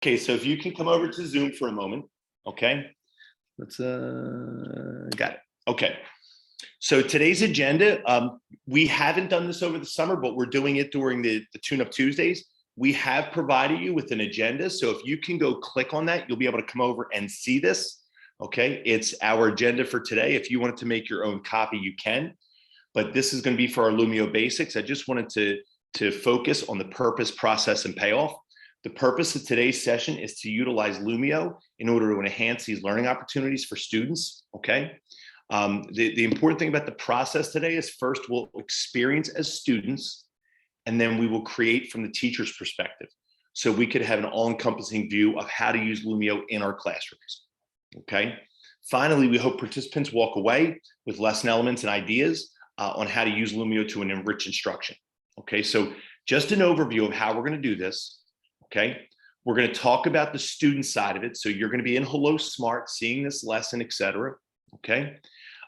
Okay, so if you can come over to Zoom for a moment, okay? Let's got it. Okay. So today's agenda, we haven't done this over the summer, but we're doing it during the Tune-Up Tuesdays. We have provided you with an agenda. So if you can go click on that, you'll be able to come over and see this. Okay, it's our agenda for today. If you wanted to make your own copy, you can. But this is going to be for our Lumio Basics. I just wanted to focus on the purpose, process, and payoff. The purpose of today's session is to utilize Lumio in order to enhance these learning opportunities for students, okay? The important thing about the process today is first we'll experience as students, and then we will create from the teacher's perspective. So we could have an all-encompassing view of how to use Lumio in our classrooms, okay? Finally, we hope participants walk away with lesson elements and ideas on how to use Lumio to enrich instruction, okay? So just an overview of how we're gonna do this, okay? We're gonna talk about the student side of it. So you're gonna be in Hello Smart, seeing this lesson, et cetera, okay?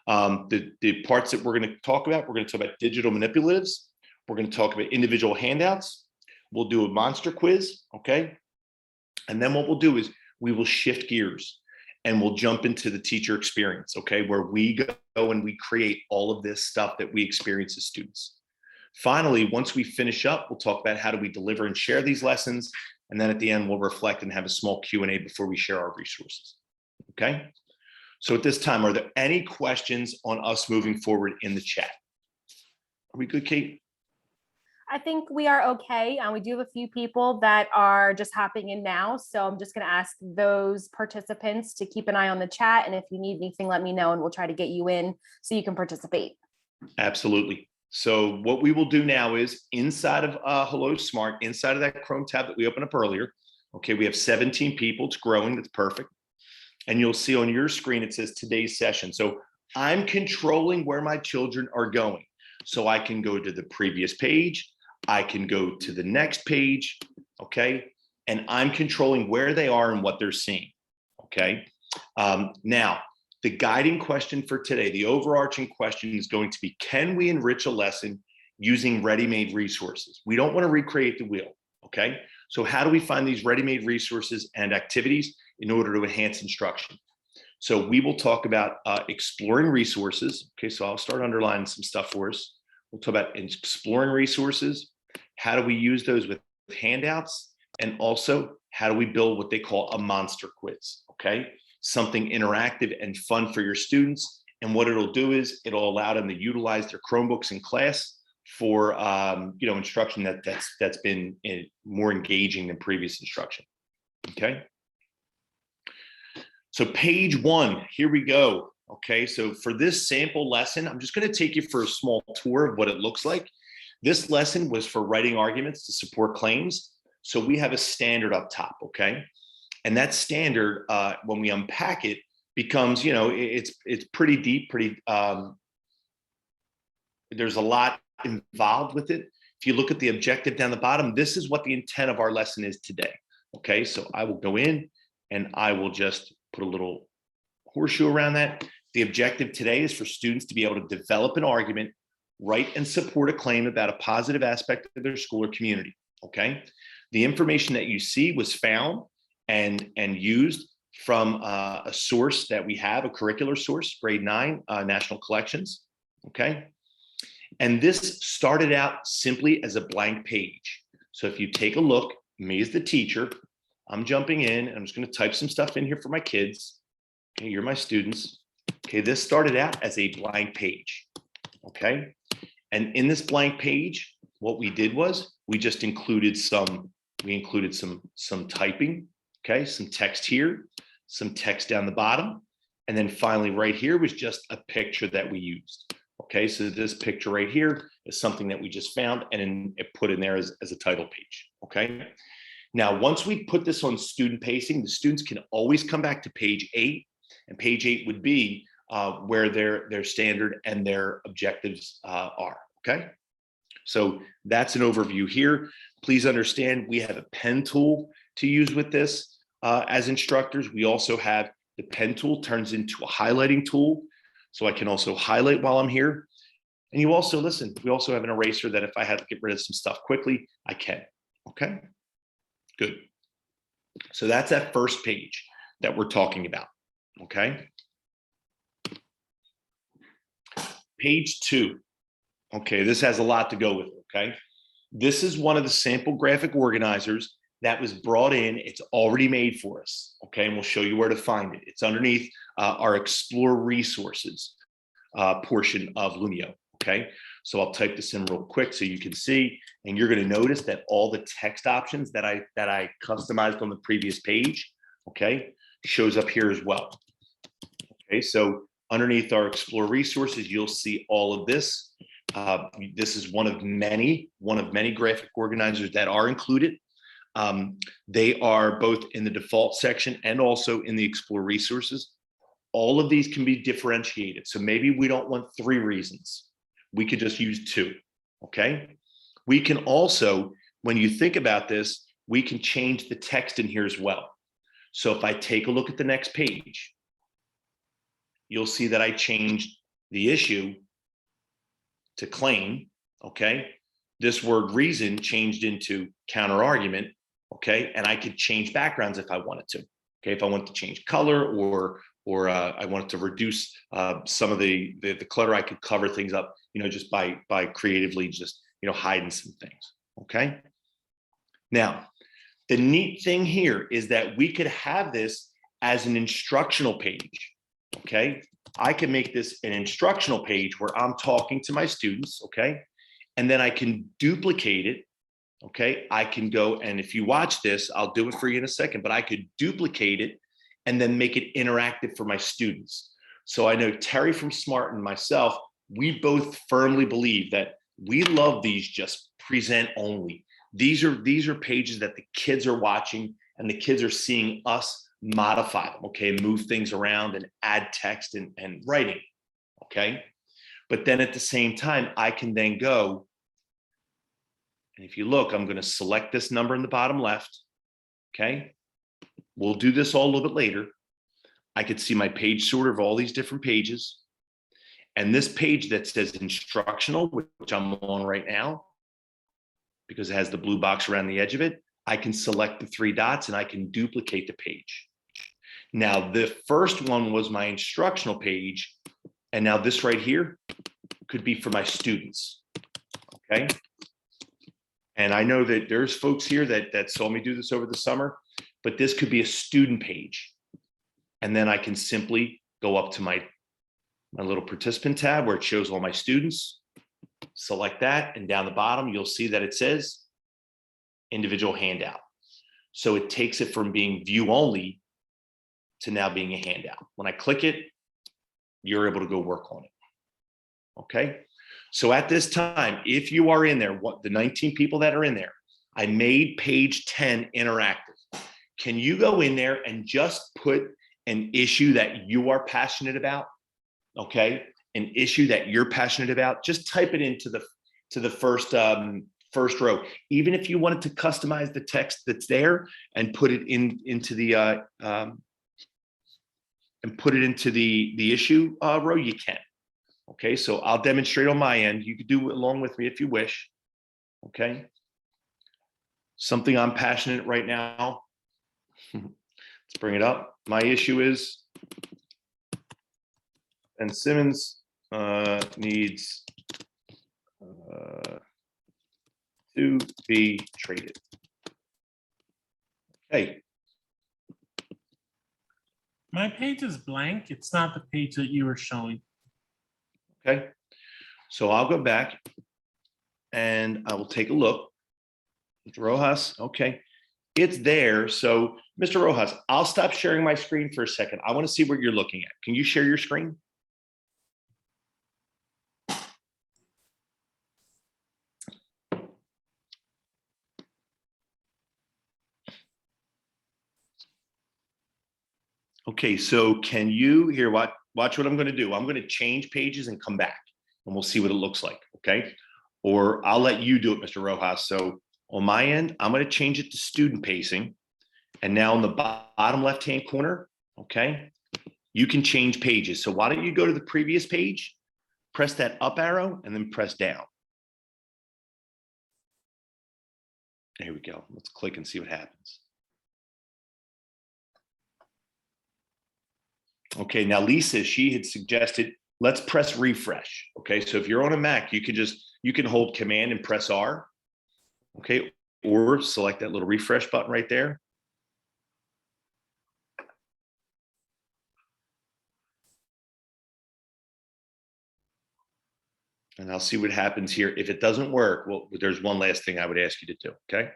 The parts that we're gonna talk about, we're gonna talk about digital manipulatives. We're gonna talk about individual handouts. We'll do a monster quiz, okay? And then what we'll do is we will shift gears and we'll jump into the teacher experience, okay? Where we go and we create all of this stuff that we experience as students. Finally, once we finish up, we'll talk about how do we deliver and share these lessons. And then at the end, we'll reflect and have a small Q&A before we share our resources, okay? So at this time, are there any questions on us moving forward in the chat? Are we good, Kate? I think we are okay. We do have a few people that are just hopping in now. So I'm just going to ask those participants to keep an eye on the chat. And if you need anything, let me know and we'll try to get you in so you can participate. Absolutely. So what we will do now is inside of Hello Smart, inside of that Chrome tab that we opened up earlier, okay, we have 17 people. It's growing. That's perfect. And you'll see on your screen, it says today's session. So I'm controlling where my children are going. So I can go to the previous page. I can go to the next page, okay? And I'm controlling where they are and what they're seeing, okay? Now, the guiding question for today, the overarching question is going to be, can we enrich a lesson using ready-made resources? We don't want to recreate the wheel, okay? So how do we find these ready-made resources and activities in order to enhance instruction? So we will talk about exploring resources. Okay, so I'll start underlining some stuff for us. We'll talk about exploring resources. How do we use those with handouts? And also, how do we build what they call a monster quiz, okay? Something interactive and fun for your students. And what it'll do is it'll allow them to utilize their Chromebooks in class for instruction that's been more engaging than previous instruction, okay? So page 1, here we go. Okay, so for this sample lesson, I'm just going to take you for a small tour of what it looks like. This lesson was for writing arguments to support claims. So we have a standard up top, okay? And that standard, when we unpack it, becomes, it's pretty deep, there's a lot involved with it. If you look at the objective down the bottom, this is what the intent of our lesson is today. Okay, so I will go in and I will just put a little horseshoe around that. The objective today is for students to be able to develop an argument, write and support a claim about a positive aspect of their school or community, okay? The information that you see was found and used from a source that we have, a curricular source, grade 9, National Collections, okay? And this started out simply as a blank page. So if you take a look, me as the teacher, I'm jumping in, and I'm just gonna type some stuff in here for my kids. Okay, you're my students. Okay, this started out as a blank page, okay? And in this blank page, what we did was we just included some typing, okay? Some text here, some text down the bottom. And then finally right here was just a picture that we used. Okay, so this picture right here is something that we just found and it put in there as a title page, okay? Now, once we put this on student pacing, the students can always come back to page 8, and page 8 would be where their standard and their objectives are, okay? So that's an overview here. Please understand we have a pen tool to use with this as instructors. We also have the pen tool turns into a highlighting tool. So I can also highlight while I'm here. And you also, listen, we also have an eraser that if I had to get rid of some stuff quickly, I can, okay? Good. So that's that first page that we're talking about, okay? Page 2, okay, this has a lot to go with it, okay? This is one of the sample graphic organizers that was brought in. It's already made for us, okay? And we'll show you where to find it. It's underneath our Explore Resources portion of Lumio, okay? So I'll type this in real quick so you can see, and you're gonna notice that all the text options that I customized on the previous page, okay, shows up here as well. Okay, so underneath our Explore Resources, you'll see all of this. This is one of many graphic organizers that are included. They are both in the default section and also in the Explore Resources. All of these can be differentiated. So maybe we don't want 3 reasons. We could just use 2, okay? We can also, when you think about this, we can change the text in here as well. So if I take a look at the next page, you'll see that I changed the issue to claim, okay? This word reason changed into counter argument, okay? And I could change backgrounds if I wanted to, okay? If I want to change color or I wanted to reduce some of the clutter, I could cover things up, you know, just by creatively just, you know, hiding some things, okay? Now, the neat thing here is that we could have this as an instructional page, okay? I can make this an instructional page where I'm talking to my students, okay? And then I can duplicate it, okay? I can go, and if you watch this, I'll do it for you in a second, but I could duplicate it and then make it interactive for my students. So I know Terry from Smart and myself, we both firmly believe that we love these just present only. These are pages that the kids are watching and the kids are seeing us modify them, okay, move things around and add text and writing, okay? But then at the same time, I can then go, and if you look, I'm gonna select this number in the bottom left, okay? We'll do this all a little bit later. I could see my page sorter of all these different pages. And this page that says instructional, which I'm on right now, because it has the blue box around the edge of it, I can select the 3 dots and I can duplicate the page. Now, the first one was my instructional page, and now this right here could be for my students, okay? And I know that there's folks here that saw me do this over the summer, but this could be a student page. And then I can simply go up to my little participant tab where it shows all my students, select that, and down the bottom, you'll see that it says individual handout. So it takes it from being view only to now being a handout. When I click it, you're able to go work on it, okay? So at this time, if you are in there, the 19 people that are in there, I made page 10 interactive. Can you go in there and just put an issue that you are passionate about, okay? An issue that you're passionate about, just type it into the first row. Even if you wanted to customize the text that's there and put it into the issue row, you can. Okay, so I'll demonstrate on my end. You could do it along with me if you wish. Okay. Something I'm passionate right now. Let's bring it up. My issue is Ben Simmons needs to be traded. Okay. My page is blank. It's not the page that you were showing. Okay. So I'll go back and I will take a look. Mr. Rojas, okay. It's there. So Mr. Rojas, I'll stop sharing my screen for a second. I want to see what you're looking at. Can you share your screen? Okay, so can you here, watch what I'm going to do. I'm going to change pages and come back and we'll see what it looks like, okay? Or I'll let you do it, Mr. Rojas. So on my end, I'm going to change it to student pacing. And now in the bottom left-hand corner, okay, you can change pages. So why don't you go to the previous page, press that up arrow, and then press down. There we go. Let's click and see what happens. Okay, now Lisa, she had suggested, let's press refresh. Okay, so if you're on a Mac, you can hold Command and press R. Okay, or select that little refresh button right there. And I'll see what happens here. If it doesn't work, well, there's one last thing I would ask you to do, okay?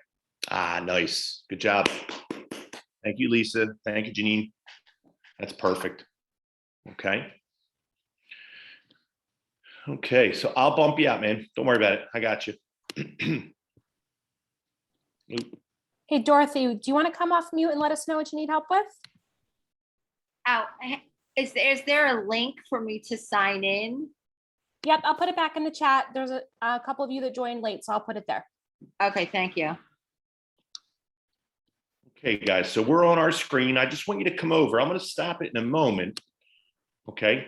Ah, nice. Good job. Thank you, Lisa. Thank you, Janine. That's perfect. Okay. Okay, so I'll bump you out, man. Don't worry about it. I got you. Hey, Dorothy, do you want to come off mute and let us know what you need help with? Oh, is there a link for me to sign in? Yep, I'll put it back in the chat. There's a couple of you that joined late, so I'll put it there. Okay, thank you. Okay, guys, so we're on our screen. I just want you to come over. I'm going to stop it in a moment. Okay.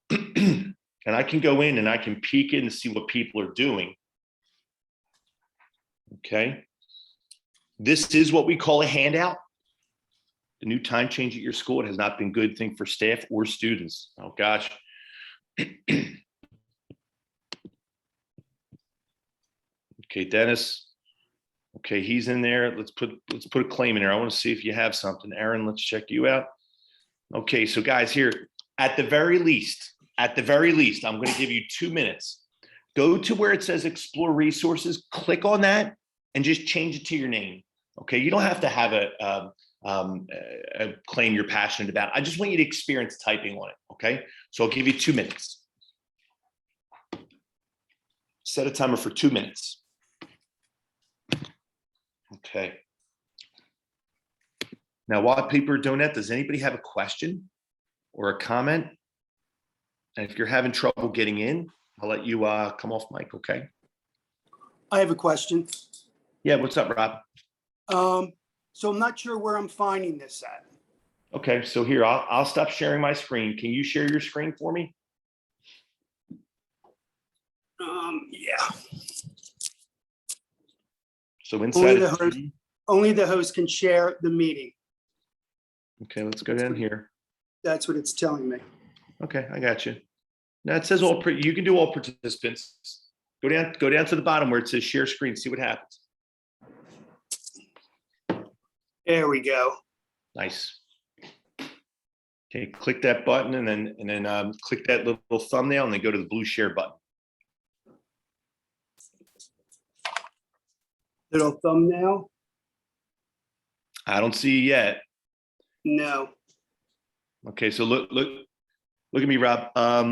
And I can go in and I can peek in and see what people are doing. Okay. This is what we call a handout. The new time change at your school, it has not been a good thing for staff or students. Oh gosh. Okay, Dennis. Okay, he's in there. Let's put a claim in there. I want to see if you have something. Aaron, let's check you out. Okay, so guys, here at the very least, I'm going to give you 2 minutes. Go to where it says explore resources, click on that, and just change it to your name. Okay, you don't have to have a claim you're passionate about. I just want you to experience typing on it. Okay, so I'll give you 2 minutes. Set a timer for 2 minutes. Okay. Now, while people are doing that, does anybody have a question or a comment? And if you're having trouble getting in, I'll let you come off mic, okay? I have a question. Yeah, what's up, Rob? So I'm not sure where I'm finding this at. Okay, so here, I'll stop sharing my screen. Can you share your screen for me? Yeah. So inside of Only the host can share the meeting. okay, let's go down here. That's what it's telling me. Okay, I got you. Now it says you can do all participants. Go down to the bottom where it says share screen, see what happens. There we go. Nice. Okay, click that button and then click that little thumbnail and then go to the blue share button. Little thumbnail? I don't see you yet. No. Okay, so look at me, Rob. Are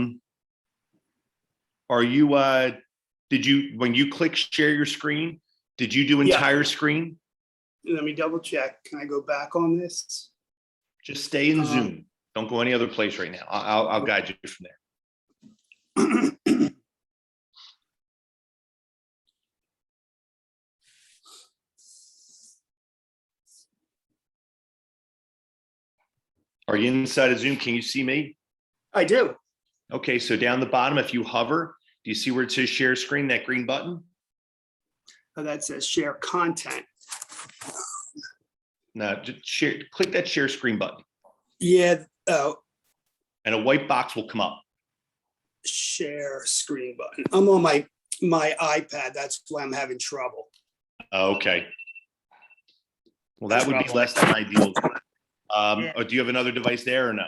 you when you click share your screen, did you do entire screen? Let me double check. Can I go back on this? Just stay in Zoom. Don't go any other place right now. I'll guide you from there. Are you inside of Zoom? Can you see me? I do. Okay, so down the bottom, if you hover, do you see where it says share screen, that green button? Oh, that says share content. No, just click that share screen button. Yeah. Oh, And a white box will come up. share screen button. I'm on my iPad. That's why I'm having trouble. Okay. Well, that would be less than ideal. Or do you have another device there or no?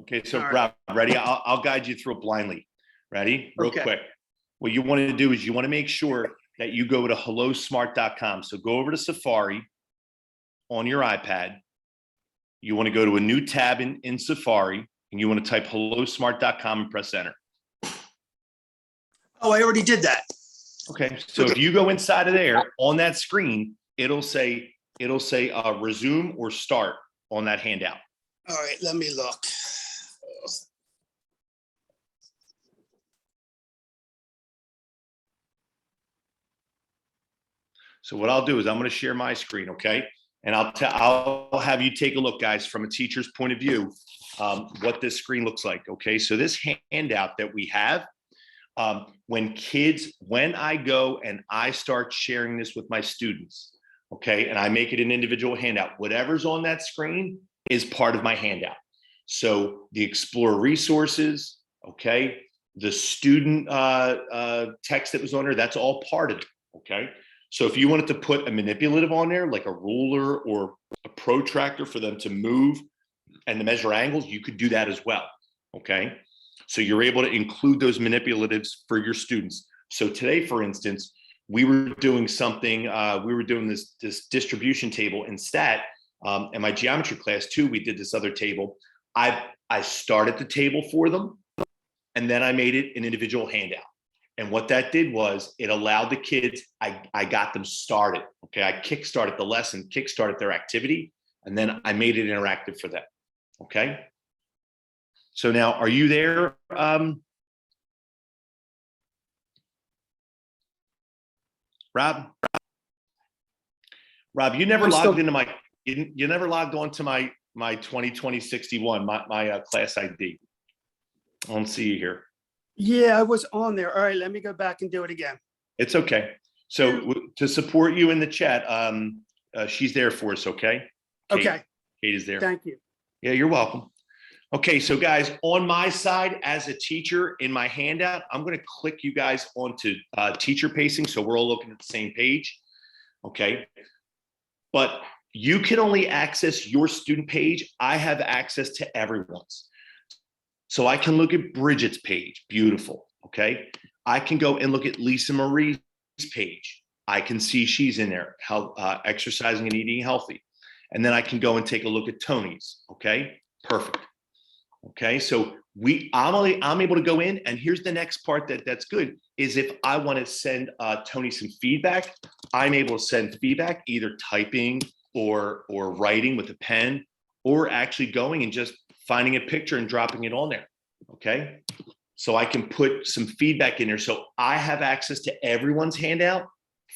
Okay, so Rob, ready? I'll guide you through it blindly. Ready? Real quick. What you want to do is you want to make sure that you go to hellosmart.com. So go over to Safari on your iPad. You want to go to a new tab in Safari and you want to type hellosmart.com and press enter. Oh, I already did that. Okay, so if you go inside of there on that screen, it'll say resume or start on that handout. All right, let me look. So what I'll do is I'm going to share my screen, okay? And I'll have you take a look, guys, from a teacher's point of view, what this screen looks like, okay? So this handout that we have, when I go and I start sharing this with my students, okay, and I make it an individual handout, whatever's on that screen is part of my handout. So the Explore resources, okay, the student text that was on there, that's all part of it, okay? So if you wanted to put a manipulative on there, like a ruler or a protractor for them to move and to measure angles, you could do that as well, okay? So you're able to include those manipulatives for your students. So today, for instance, we were doing something, we were doing this distribution table in stat. In my geometry class too, we did this other table. I started the table for them, and then I made it an individual handout. And what that did was it allowed the kids, I got them started. Okay, I kickstarted the lesson, kickstarted their activity, and then I made it interactive for them. Okay. So now, are you there? Rob, you never I'm logged still- into my, you never logged on to my 2020-61, my class ID. I don't see you here. Yeah, I was on there. All right, let me go back and do it again. It's okay. So to support you in the chat, she's there for us, okay? Okay, Kate is there. thank you. Yeah, you're welcome. Okay, so guys, on my side as a teacher in my handout, I'm going to click you guys onto teacher pacing, so we're all looking at the same page, okay? But you can only access your student page. I have access to everyone's. So I can look at Bridget's page, beautiful, okay? I can go and look at Lisa Marie's page. I can see she's in there, how exercising and eating healthy. And then I can go and take a look at Tony's, okay? Perfect. Okay, so I'm able to go in, and here's the next part that's good, is if I want to send Tony some feedback, I'm able to send feedback, either typing or writing with a pen, or actually going and just finding a picture and dropping it on there, okay? So I can put some feedback in there. So I have access to everyone's handout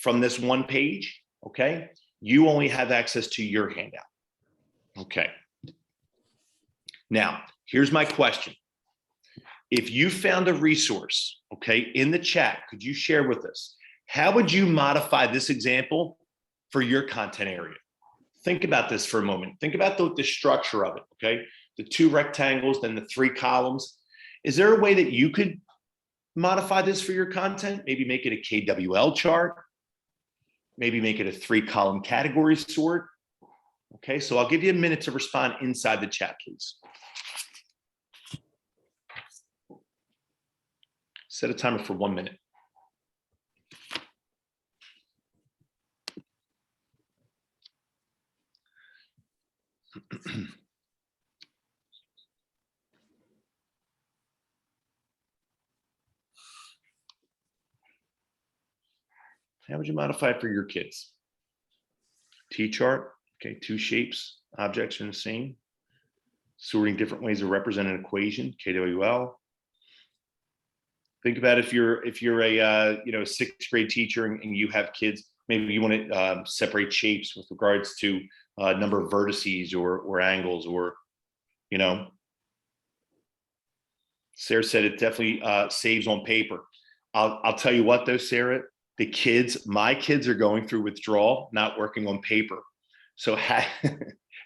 from this one page, okay? You only have access to your handout, okay? Now, here's my question. If you found a resource, okay, in the chat, could you share with us, how would you modify this example for your content area? Think about this for a moment. Think about the structure of it, okay? The 2 rectangles, then the 3 columns. Is there a way that you could modify this for your content? Maybe make it a KWL chart. Maybe make it a 3-column category sort. Okay, so I'll give you a minute to respond inside the chat, please. Set a timer for 1 minute. How would you modify it for your kids? T-chart, okay, 2 shapes, objects are the same. Sorting different ways to represent an equation, KWL. Think about if you're a 6th grade teacher and you have kids, maybe you want to separate shapes with regards to number of vertices or angles, or Sarah said it definitely saves on paper. I'll tell you what though, Sarah, my kids are going through withdrawal, not working on paper. So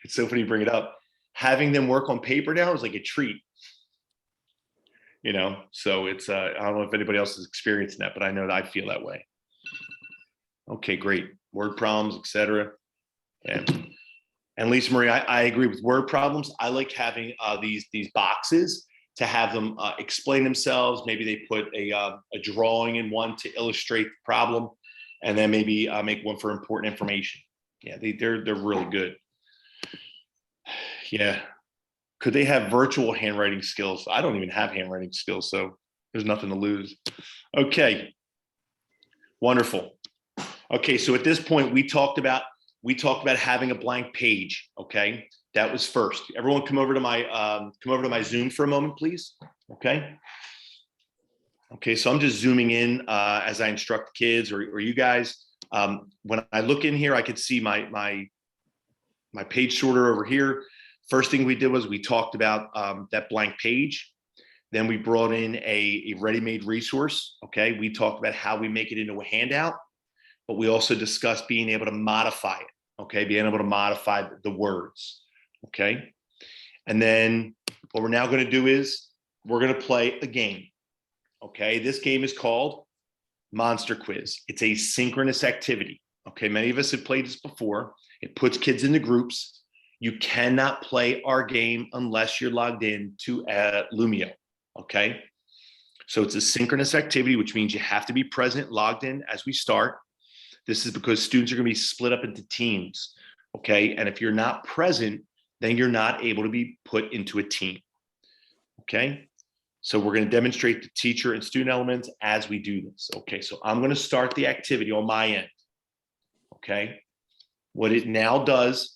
it's so funny you bring it up. Having them work on paper now is like a treat. So it's I don't know if anybody else is experiencing that, but I know that I feel that way. Okay, great. Word problems, etc. And Lisa Marie, I agree with word problems. I like having these boxes to have them explain themselves. Maybe they put a drawing in one to illustrate the problem, and then maybe make one for important information. Yeah, they're really good. Yeah. Could they have virtual handwriting skills? I don't even have handwriting skills, so there's nothing to lose. Okay, wonderful. Okay, so at this point, we talked about having a blank page. Okay, that was first. Everyone, come over to my Zoom for a moment, please. Okay. Okay, so I'm just zooming in as I instruct kids or you guys. When I look in here, I could see my page sorter over here. First thing we did was we talked about that blank page. Then we brought in a ready-made resource. Okay, we talked about how we make it into a handout, but we also discussed being able to modify it. Okay, being able to modify the words. Okay, And then what we're now going to do is we're going to play a game. Okay, this game is called Monster Quiz. It's a synchronous activity. Okay, many of us have played this before. It puts kids into groups. You cannot play our game unless you're logged in to Lumio. Okay, so it's a synchronous activity, which means you have to be present, logged in as we start. This is because students are going to be split up into teams. Okay, and if you're not present, then you're not able to be put into a team. Okay, so we're going to demonstrate the teacher and student elements as we do this. Okay, so I'm going to start the activity on my end. Okay, what it now does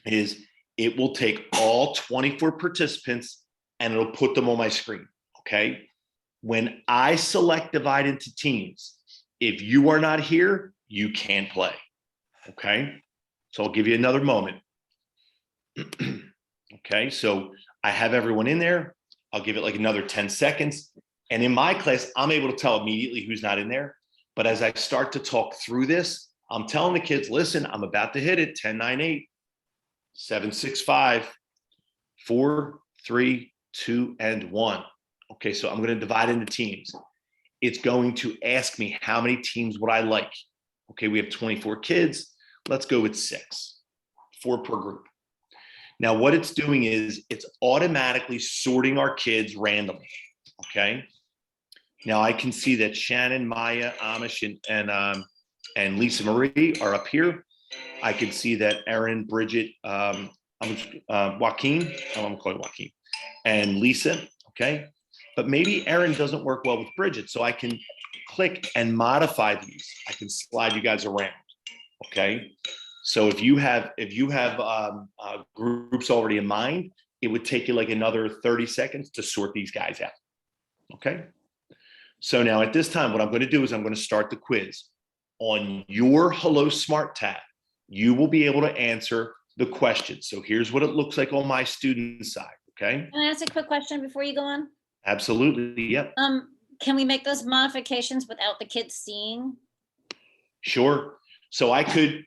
is it will take all 24 participants and it'll put them on my screen. Okay, when I select divide into teams, if you are not here, you can't play. Okay, so I'll give you another moment. Okay, so I have everyone in there. I'll give it like another 10 seconds. And in my class, I'm able to tell immediately who's not in there. But as I start to talk through this, I'm telling the kids, listen, I'm about to hit it. 10, 9, 8, 7, 6, 5, 4, 3, 2, and 1. Okay, so I'm going to divide into teams. It's going to ask me how many teams would I like. Okay, we have 24 kids. Let's go with 6, 4 per group. Now, what it's doing is it's automatically sorting our kids randomly. Okay. Now I can see that Shannon, Maya, Amish, and Lisa Marie are up here. I can see that Erin, Bridget, Joaquin, I'm gonna call it Joaquin, and Lisa. Okay. But maybe Erin doesn't work well with Bridget, so I can click and modify these. I can slide you guys around. Okay. So if you have groups already in mind, it would take you like another 30 seconds to sort these guys out. Okay. So now at this time, what I'm going to do is I'm going to start the quiz. On your Hello Smart tab, you will be able to answer the questions. So here's what it looks like on my student side. Okay. Can I ask a quick question before you go on? Absolutely. Yep. Can we make those modifications without the kids seeing? Sure. So I could,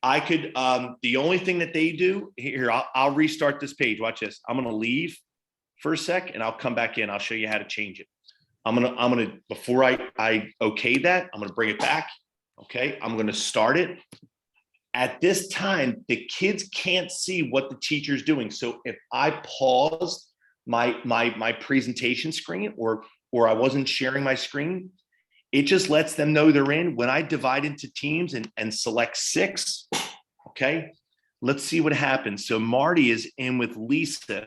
the only thing that they do here, I'll restart this page. Watch this. I'm going to leave for a sec and I'll come back in. I'll show you how to change it. Before I okay that, I'm going to bring it back. Okay. I'm going to start it. At this time, the kids can't see what the teacher's doing. So if I paused my presentation screen or I wasn't sharing my screen, it just lets them know they're in. When I divide into teams and select 6, okay, let's see what happens. So Marty is in with Lisa,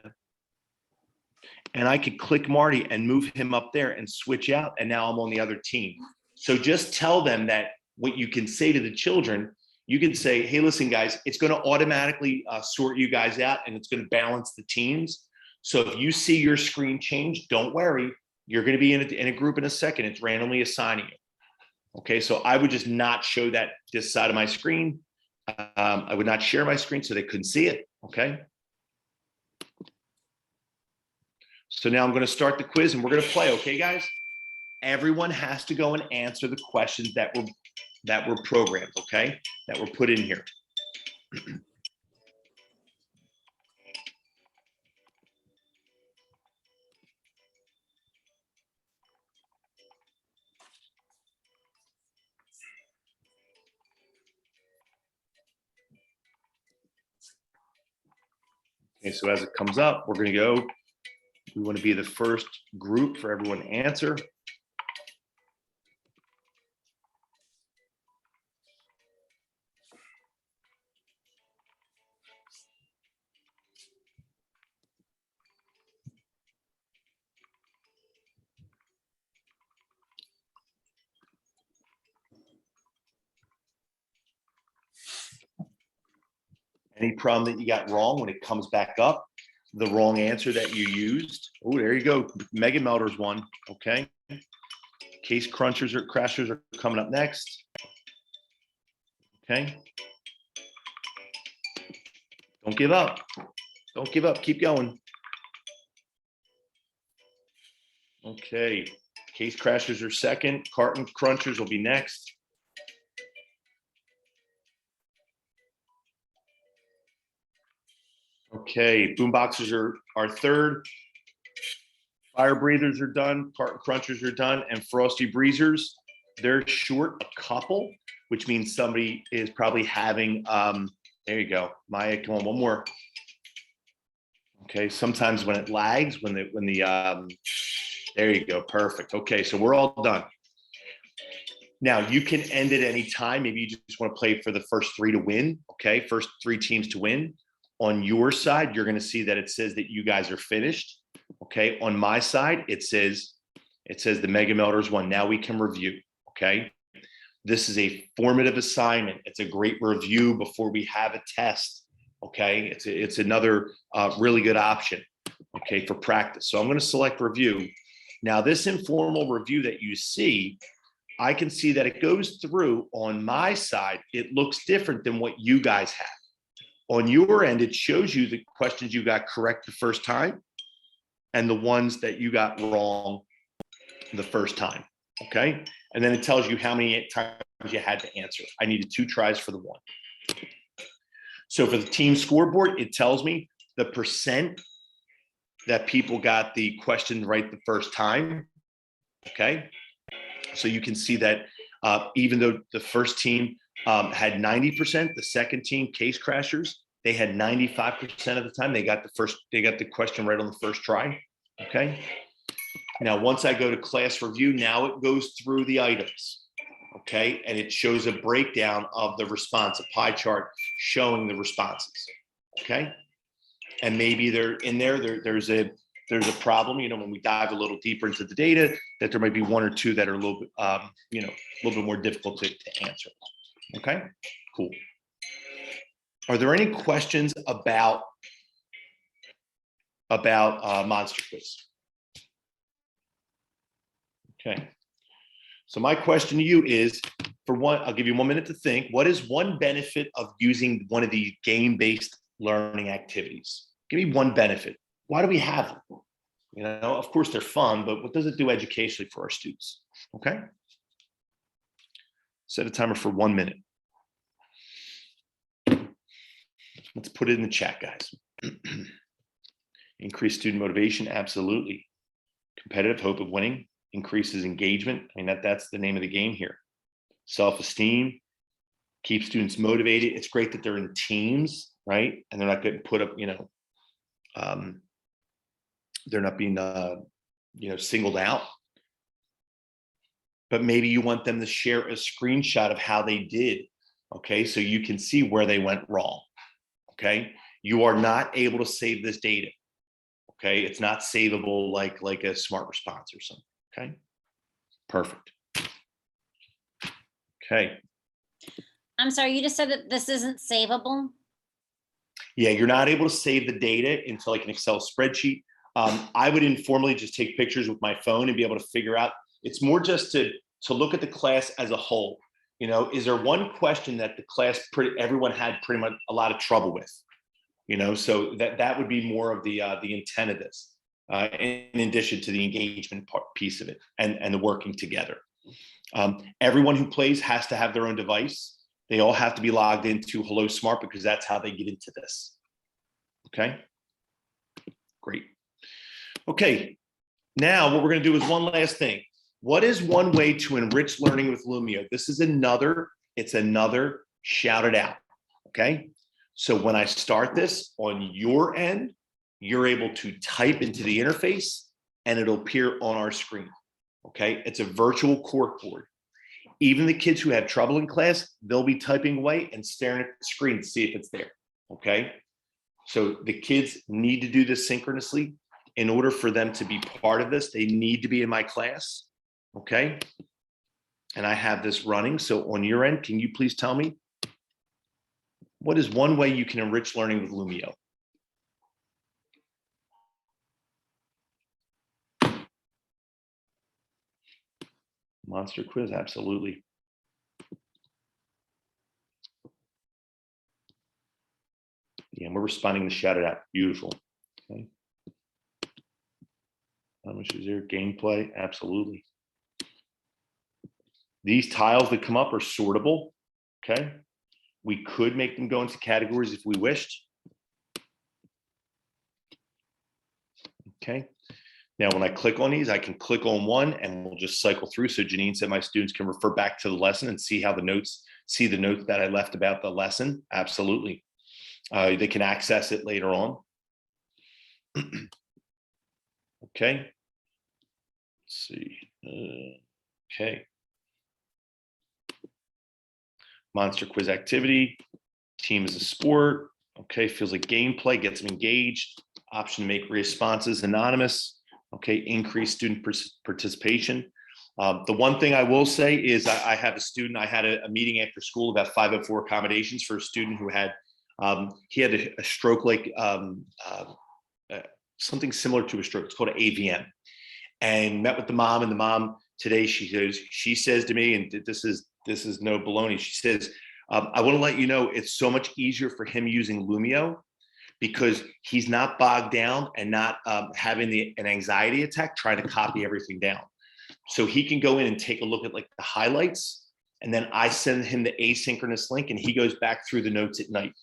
and I could click Marty and move him up there and switch out, and now I'm on the other team. So just tell them that what you can say to the children, you can say, hey, listen, guys, it's going to automatically sort you guys out, and it's going to balance the teams. So if you see your screen change, don't worry. You're going to be in a group in a second. It's randomly assigning you. Okay, so I would just not show this side of my screen. I would not share my screen so they couldn't see it. Okay. So now I'm going to start the quiz and we're going to play. Okay, guys. Everyone has to go and answer the questions that were programmed. Okay, that were put in here. Okay, so as it comes up, we're going to go. We want to be the first group for everyone to answer. Any problem that you got wrong when it comes back up, the wrong answer that you used. Oh, there you go. Mega Melter's one. Okay. Case crunchers or crashers are coming up next. Okay. Don't give up. Don't give up. Keep going. Okay. Case crashers are second. Carton crunchers will be next. Okay, boom boxes are third. Fire breathers are done, carton crunchers are done, and frosty breezers, they're short a couple, which means somebody is probably having, there you go, Maya, come on, one more. Okay, sometimes when it lags, there you go, perfect. Okay, so we're all done. Now you can end at any time. Maybe you just want to play for the first three to win. Okay, first three teams to win. On your side, you're going to see that it says that you guys are finished. Okay, on my side, it says the Mega Melders won. Now we can review. Okay, this is a formative assignment. It's a great review before we have a test. Okay, it's another really good option. Okay, for practice. So I'm going to select review. Now this informal review that you see, I can see that it goes through on my side. It looks different than what you guys have. On your end, it shows you the questions you got correct the first time and the ones that you got wrong the first time, okay? And then it tells you how many times you had to answer. I needed 2 tries for the one. So for the team scoreboard, it tells me the percent that people got the question right the first time, okay? So you can see that even though the first team had 90%, the second team, Case Crashers, they had 95% of the time they got the question right on the first try. Okay. Now, once I go to class review, now it goes through the items. Okay, and it shows a breakdown of the response, a pie chart showing the responses. Okay, and maybe there's a problem, you know, when we dive a little deeper into the data, that there might be 1 or 2 that are a little bit, you know, a little bit more difficult to answer. Okay, cool. Are there any questions about Monster Quiz? Okay. So my question to you is, for one, I'll give you 1 minute to think. What is one benefit of using one of these game-based learning activities? Give me one benefit. Why do we have them? You know, of course they're fun, but what does it do educationally for our students? Okay. Set a timer for 1 minute. Let's put it in the chat, guys. Increase student motivation, absolutely. Competitive hope of winning, increases engagement. I mean, that's the name of the game here. Self-esteem, keep students motivated. It's great that they're in teams, right? And they're not getting put up, you know, they're not being, you know, singled out. But maybe you want them to share a screenshot of how they did. Okay, so you can see where they went wrong. Okay, you are not able to save this data. Okay, it's not savable like a smart response or something. Okay, perfect. Okay. I'm sorry, you just said that this isn't savable? Yeah, you're not able to save the data into like an Excel spreadsheet. I would informally just take pictures with my phone and be able to figure out. It's more just to look at the class as a whole. You know, is there one question that the class everyone had pretty much a lot of trouble with? You know, so that would be more of the intent of this, in addition to the engagement piece of it and the working together. Everyone who plays has to have their own device. They all have to be logged into Hello Smart because that's how they get into this. Okay, great. Okay, now what we're going to do is one last thing. What is one way to enrich learning with Lumio? This is another shout it out. Okay, so when I start this on your end, you're able to type into the interface and it'll appear on our screen. Okay, it's a virtual corkboard. Even the kids who have trouble in class, they'll be typing away and staring at the screen to see if it's there. Okay, so the kids need to do this synchronously. In order for them to be part of this, they need to be in my class. Okay, and I have this running. So on your end, can you please tell me what is one way you can enrich learning with Lumio? Monster Quiz, absolutely. Yeah, and we're responding to shout it out. Beautiful. Okay. How much is there? Gameplay, absolutely. These tiles that come up are sortable. Okay. We could make them go into categories if we wished. Okay. Now, when I click on these, I can click on one and we'll just cycle through. So Janine said my students can refer back to the lesson and see how the notes that I left about the lesson. Absolutely. They can access it later on. Okay. Let's see. Okay. Monster quiz activity. Team is a sport. Okay. Feels like gameplay, gets them engaged. Option to make responses anonymous. Okay. Increase student participation. The one thing I will say is I have a student, I had a meeting after school about 504 accommodations for a student who had, he had a stroke like something similar to a stroke. It's called an AVM. And met with the mom, and the mom today, she says to me, and this is no baloney. She says, I want to let you know it's so much easier for him using Lumio because he's not bogged down and not having an anxiety attack trying to copy everything down. So he can go in and take a look at like the highlights, and then I send him the asynchronous link and he goes back through the notes at night.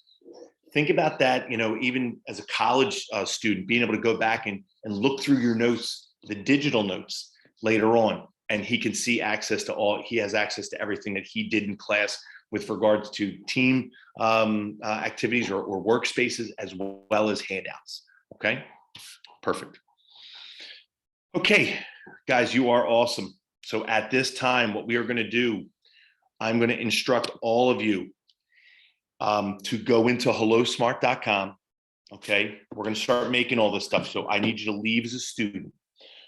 Think about that, even as a college student, being able to go back and look through your notes, the digital notes later on, and he can see he has access to everything that he did in class with regards to team activities or workspaces, as well as handouts. Okay, perfect. Okay, guys, you are awesome. So at this time, what we are going to do, I'm going to instruct all of you to go into hellosmart.com. Okay, we're going to start making all this stuff. So I need you to leave as a student.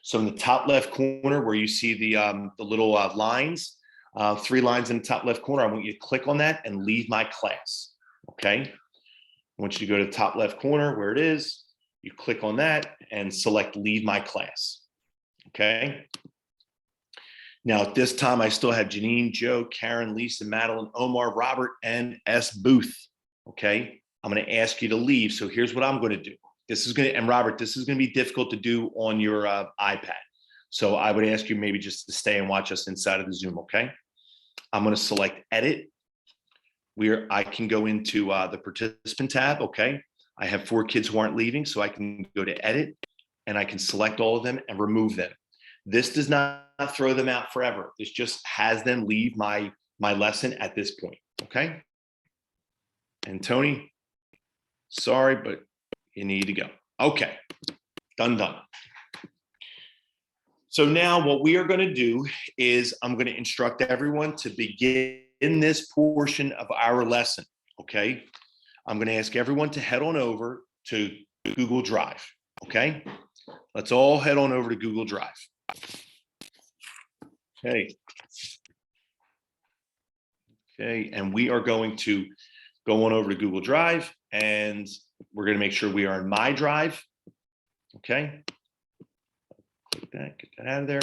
So in the top left corner where you see the little lines, 3 lines in the top left corner, I want you to click on that and leave my class. Okay, I want you to go to the top left corner where it is. You click on that and select leave my class. Okay. Now at this time, I still have Janine, Joe, Karen, Lisa, Madeline, Omar, Robert, and S. Booth. Okay, I'm going to ask you to leave. So here's what I'm going to do. And Robert, this is going to be difficult to do on your iPad. So I would ask you maybe just to stay and watch us inside of the Zoom, okay? I'm going to select edit. I can go into the participant tab, okay? I have 4 kids who aren't leaving, so I can go to edit and I can select all of them and remove them. This does not throw them out forever. This just has them leave my lesson at this point, okay? And Tony, sorry, but you need to go. Okay, done. So now what we are going to do is I'm going to instruct everyone to begin this portion of our lesson, okay? I'm going to ask everyone to head on over to Google Drive, okay? Let's all head on over to Google Drive. Okay. Okay, and we are going to go on over to Google Drive, and we're going to make sure we are in My Drive. Okay. Click that, get that out of there.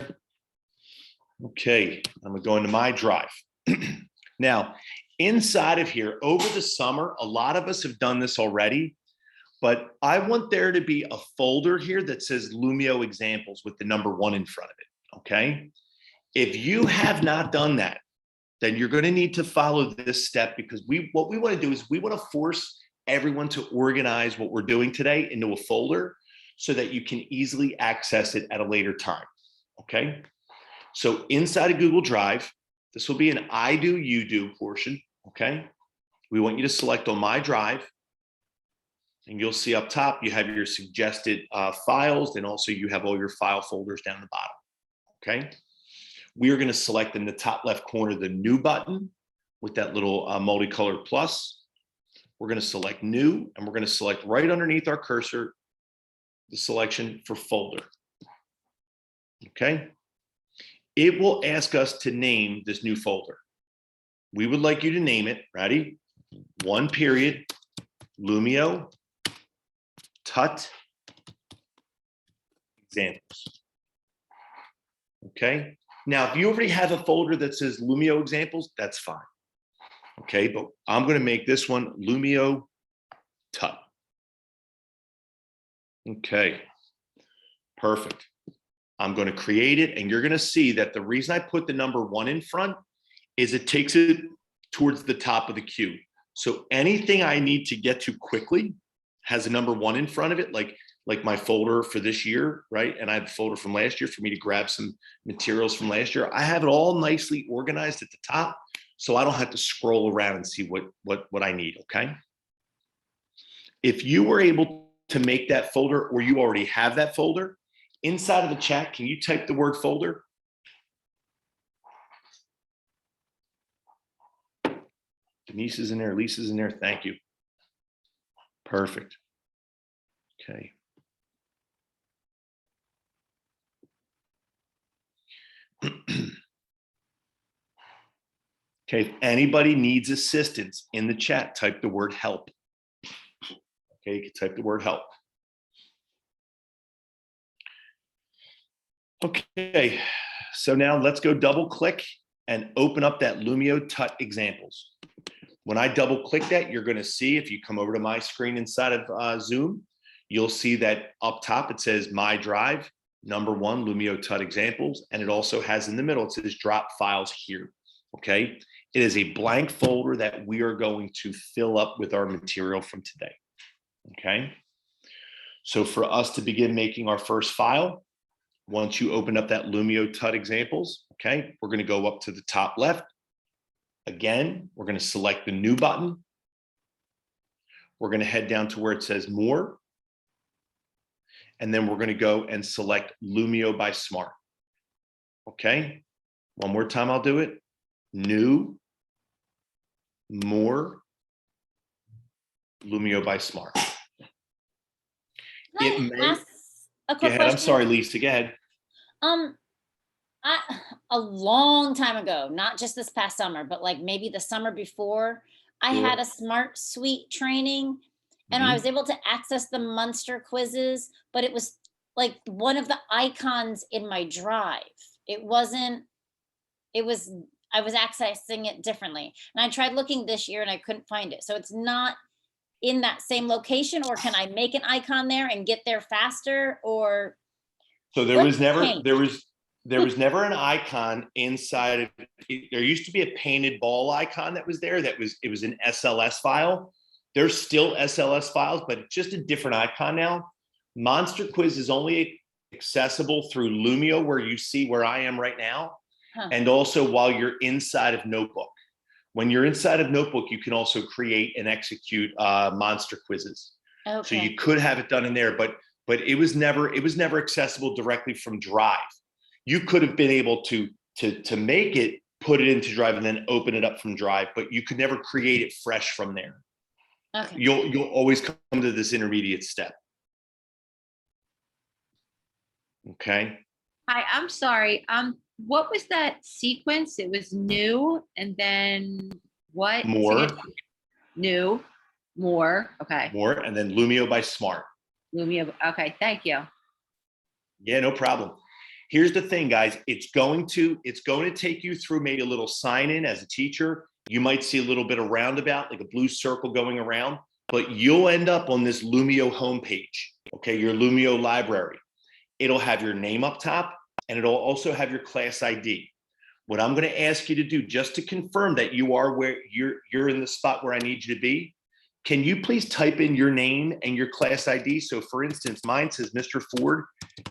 Okay, I'm going to go into My Drive. Now, inside of here, over the summer, a lot of us have done this already, but I want there to be a folder here that says Lumio Examples with the number 1 in front of it. Okay. If you have not done that, then you're going to need to follow this step, because what we want to do is we want to force everyone to organize what we're doing today into a folder so that you can easily access it at a later time. Okay. So inside of Google Drive, this will be an I do, you do portion. Okay. We want you to select on My Drive, and you'll see up top, you have your suggested files, and also you have all your file folders down the bottom. Okay. We are going to select in the top left corner the New button with that little multicolored plus. We're going to select New, and we're going to select right underneath our cursor the selection for Folder. Okay. It will ask us to name this new folder. We would like you to name it, ready? 1 period, Lumio, Tut, Examples. Okay. Now, if you already have a folder that says Lumio Examples, that's fine. Okay, but I'm going to make this one Lumio Tut. Okay, perfect. I'm going to create it, and you're going to see that the reason I put the number 1 in front is it takes it towards the top of the queue. So anything I need to get to quickly has a number 1 in front of it, like like my folder for this year, right? And I have a folder from last year for me to grab some materials from last year. I have it all nicely organized at the top, so I don't have to scroll around and see what I need, okay? If you were able to make that folder, or you already have that folder, inside of the chat, can you type the word folder? Denise is in there, Lisa's in there, thank you. Perfect. Okay. Okay, if anybody needs assistance in the chat, type the word help. Okay, you can type the word help. Okay, so now let's go double click and open up that Lumio Tut examples. When I double click that, you're gonna see, if you come over to my screen inside of Zoom, you'll see that up top, it says My Drive, #1, Lumio Tut examples, and it also has in the middle, it says drop files here, okay? It is a blank folder that we are going to fill up with our material from today, okay? So for us to begin making our first file, once you open up that Lumio Tut examples, okay, we're gonna go up to the top left. Again, we're gonna select the new button. We're gonna head down to where it says more. And then we're gonna go and select Lumio by Smart. Okay, one more time, I'll do it. New, more, Lumio by Smart. Can It I may- ask a Go quick ahead, I'm question? sorry, Lisa, go ahead. A long time ago, not just this past summer, but like maybe the summer before, I Sure. had a Smart Suite training and I Mhm. was able to access the Munster quizzes, but it was like one of the icons in my drive. It wasn't, it was, I was accessing it differently. And I tried looking this year and I couldn't find it. So it's not in that same location, or can I make an icon there and get there faster, or? So there What was never, changed? there was never an icon inside of it. There used to be a painted ball icon that was there. It was an SLS file. There's still SLS files, but it's just a different icon now. Monster Quiz is only accessible through Lumio, where you see where I am right now. Huh. And also while you're inside of Notebook. When you're inside of Notebook, you can also create and execute monster quizzes. So Okay. you could have it done in there, but it was never accessible directly from Drive. You could have been able to make it, put it into Drive, and then open it up from Drive, but you could never create it fresh from there. Okay. You'll always come to this intermediate step. Okay. Hi, I'm sorry. What was that sequence? It was new and then what? More, New, more. Okay. more, and then Lumio by Smart. Lumia. Okay. Thank you. Yeah, no problem. Here's the thing, guys. It's going to take you through maybe a little sign in as a teacher. You might see a little bit of roundabout, like a blue circle going around, but you'll end up on this Lumio homepage. Okay, your Lumio library. It'll have your name up top, and it'll also have your class ID. What I'm going to ask you to do, just to confirm that you are where you're in the spot where I need you to be, can you please type in your name and your class ID? So for instance, mine says Mr. Ford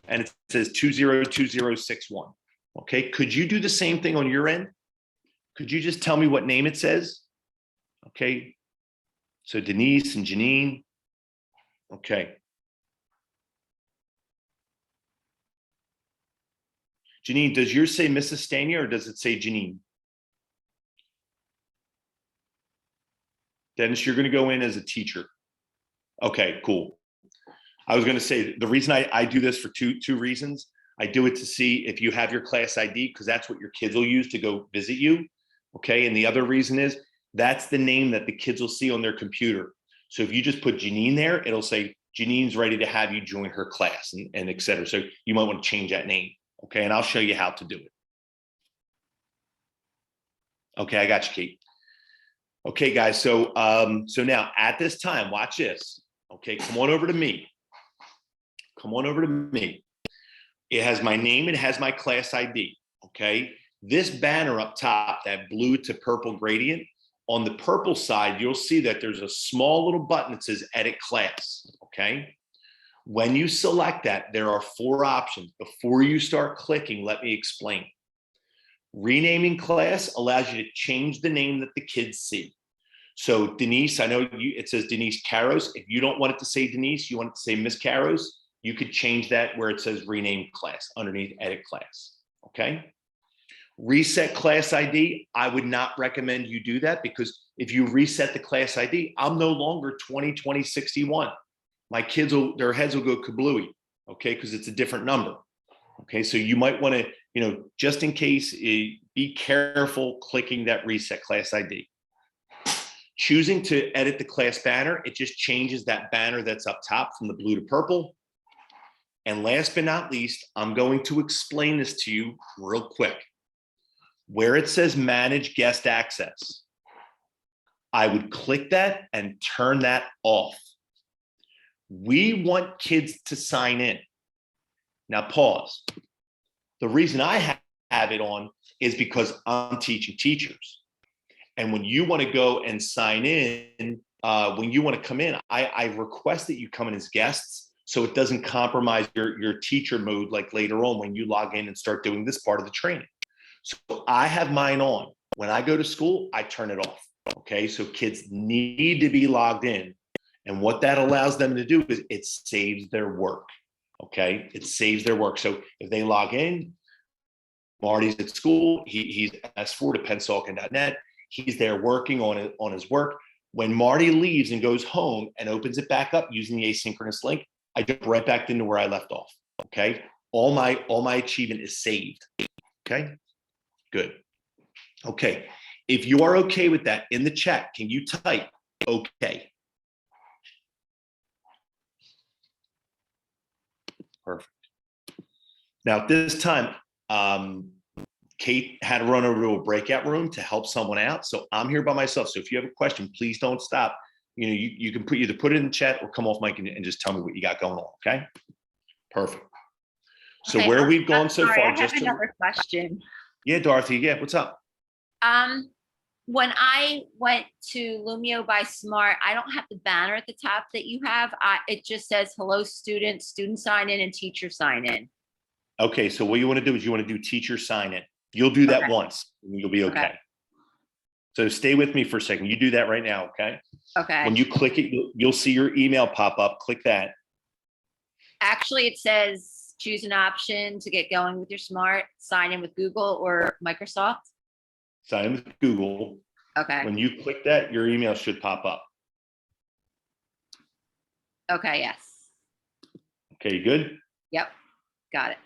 and it says 202061. Okay, could you do the same thing on your end? Could you just tell me what name it says? Okay, so Denise and Janine. Okay. Janine, does yours say Mrs. Stania or does it say Janine? Dennis, you're going to go in as a teacher. Okay, cool. I was going to say the reason I do this for two reasons. I do it to see if you have your class ID, because that's what your kids will use to go visit you. Okay, and the other reason is that's the name that the kids will see on their computer. So if you just put Janine there, it'll say Janine's ready to have you join her class and et cetera. So you might want to change that name. Okay, and I'll show you how to do it. Okay, I got you, Kate. Okay, guys, so now at this time, watch this. Okay, come on over to me. Come on over to me. It has my name, it has my class ID, okay? This banner up top, that blue to purple gradient, on the purple side, you'll see that there's a small little button that says Edit Class, okay? When you select that, there are 4 options. Before you start clicking, let me explain. Renaming class allows you to change the name that the kids see. So Denise, I know it says Denise Caros. If you don't want it to say Denise, you want it to say Miss Caros, you could change that where it says rename class underneath edit class, okay? Reset class ID, I would not recommend you do that because if you reset the class ID, I'm no longer 202061. My kids their heads will go kablooey, okay? Because it's a different number, okay? So you might want to, just in case, be careful clicking that reset class ID. Choosing to edit the class banner, it just changes that banner that's up top from the blue to purple. And last but not least, I'm going to explain this to you real quick. Where it says manage guest access, I would click that and turn that off. We want kids to sign in. Now pause. The reason I have it on is because I'm teaching teachers. And when you want to go and sign in, when you want to come in, I request that you come in as guests so it doesn't compromise your teacher mode like later on when you log in and start doing this part of the training. So I have mine on. When I go to school, I turn it off. Okay, so kids need to be logged in. And what that allows them to do is it saves their work. Okay, it saves their work. So if they log in, Marty's at school, he's S4 to pensalkin.net. He's there working on his work. When Marty leaves and goes home and opens it back up using the asynchronous link, I jump right back into where I left off. Okay, all my achievement is saved. Okay, good. Okay, if you are okay with that, in the chat, can you type okay? Perfect. Now at this time, Kate had to run over to a breakout room to help someone out. So I'm here by myself. So if you have a question, please don't stop. You can either put it in the chat or come off mic and just tell me what you got going on. Okay. Perfect. So Okay, where we've gone so sorry, far, I have another question. Yeah, Dorothy. Yeah. What's up? When I went to Lumio by Smart, I don't have the banner at the top that you have. It just says hello students, student sign in and teacher sign in. Okay. So what you want to do is you want to do teacher sign in. You'll do that Okay. once and you'll be okay. Okay. So stay with me for a second. You do that right now. Okay. Okay. When you click it, you'll see your email pop up. Click that. Actually, it says choose an option to get going with your Smart, sign in with Google or Microsoft. Sign in with Google. Okay. When you click that, your email should pop up. Okay. Yes. Okay, you good? Yep. Got it.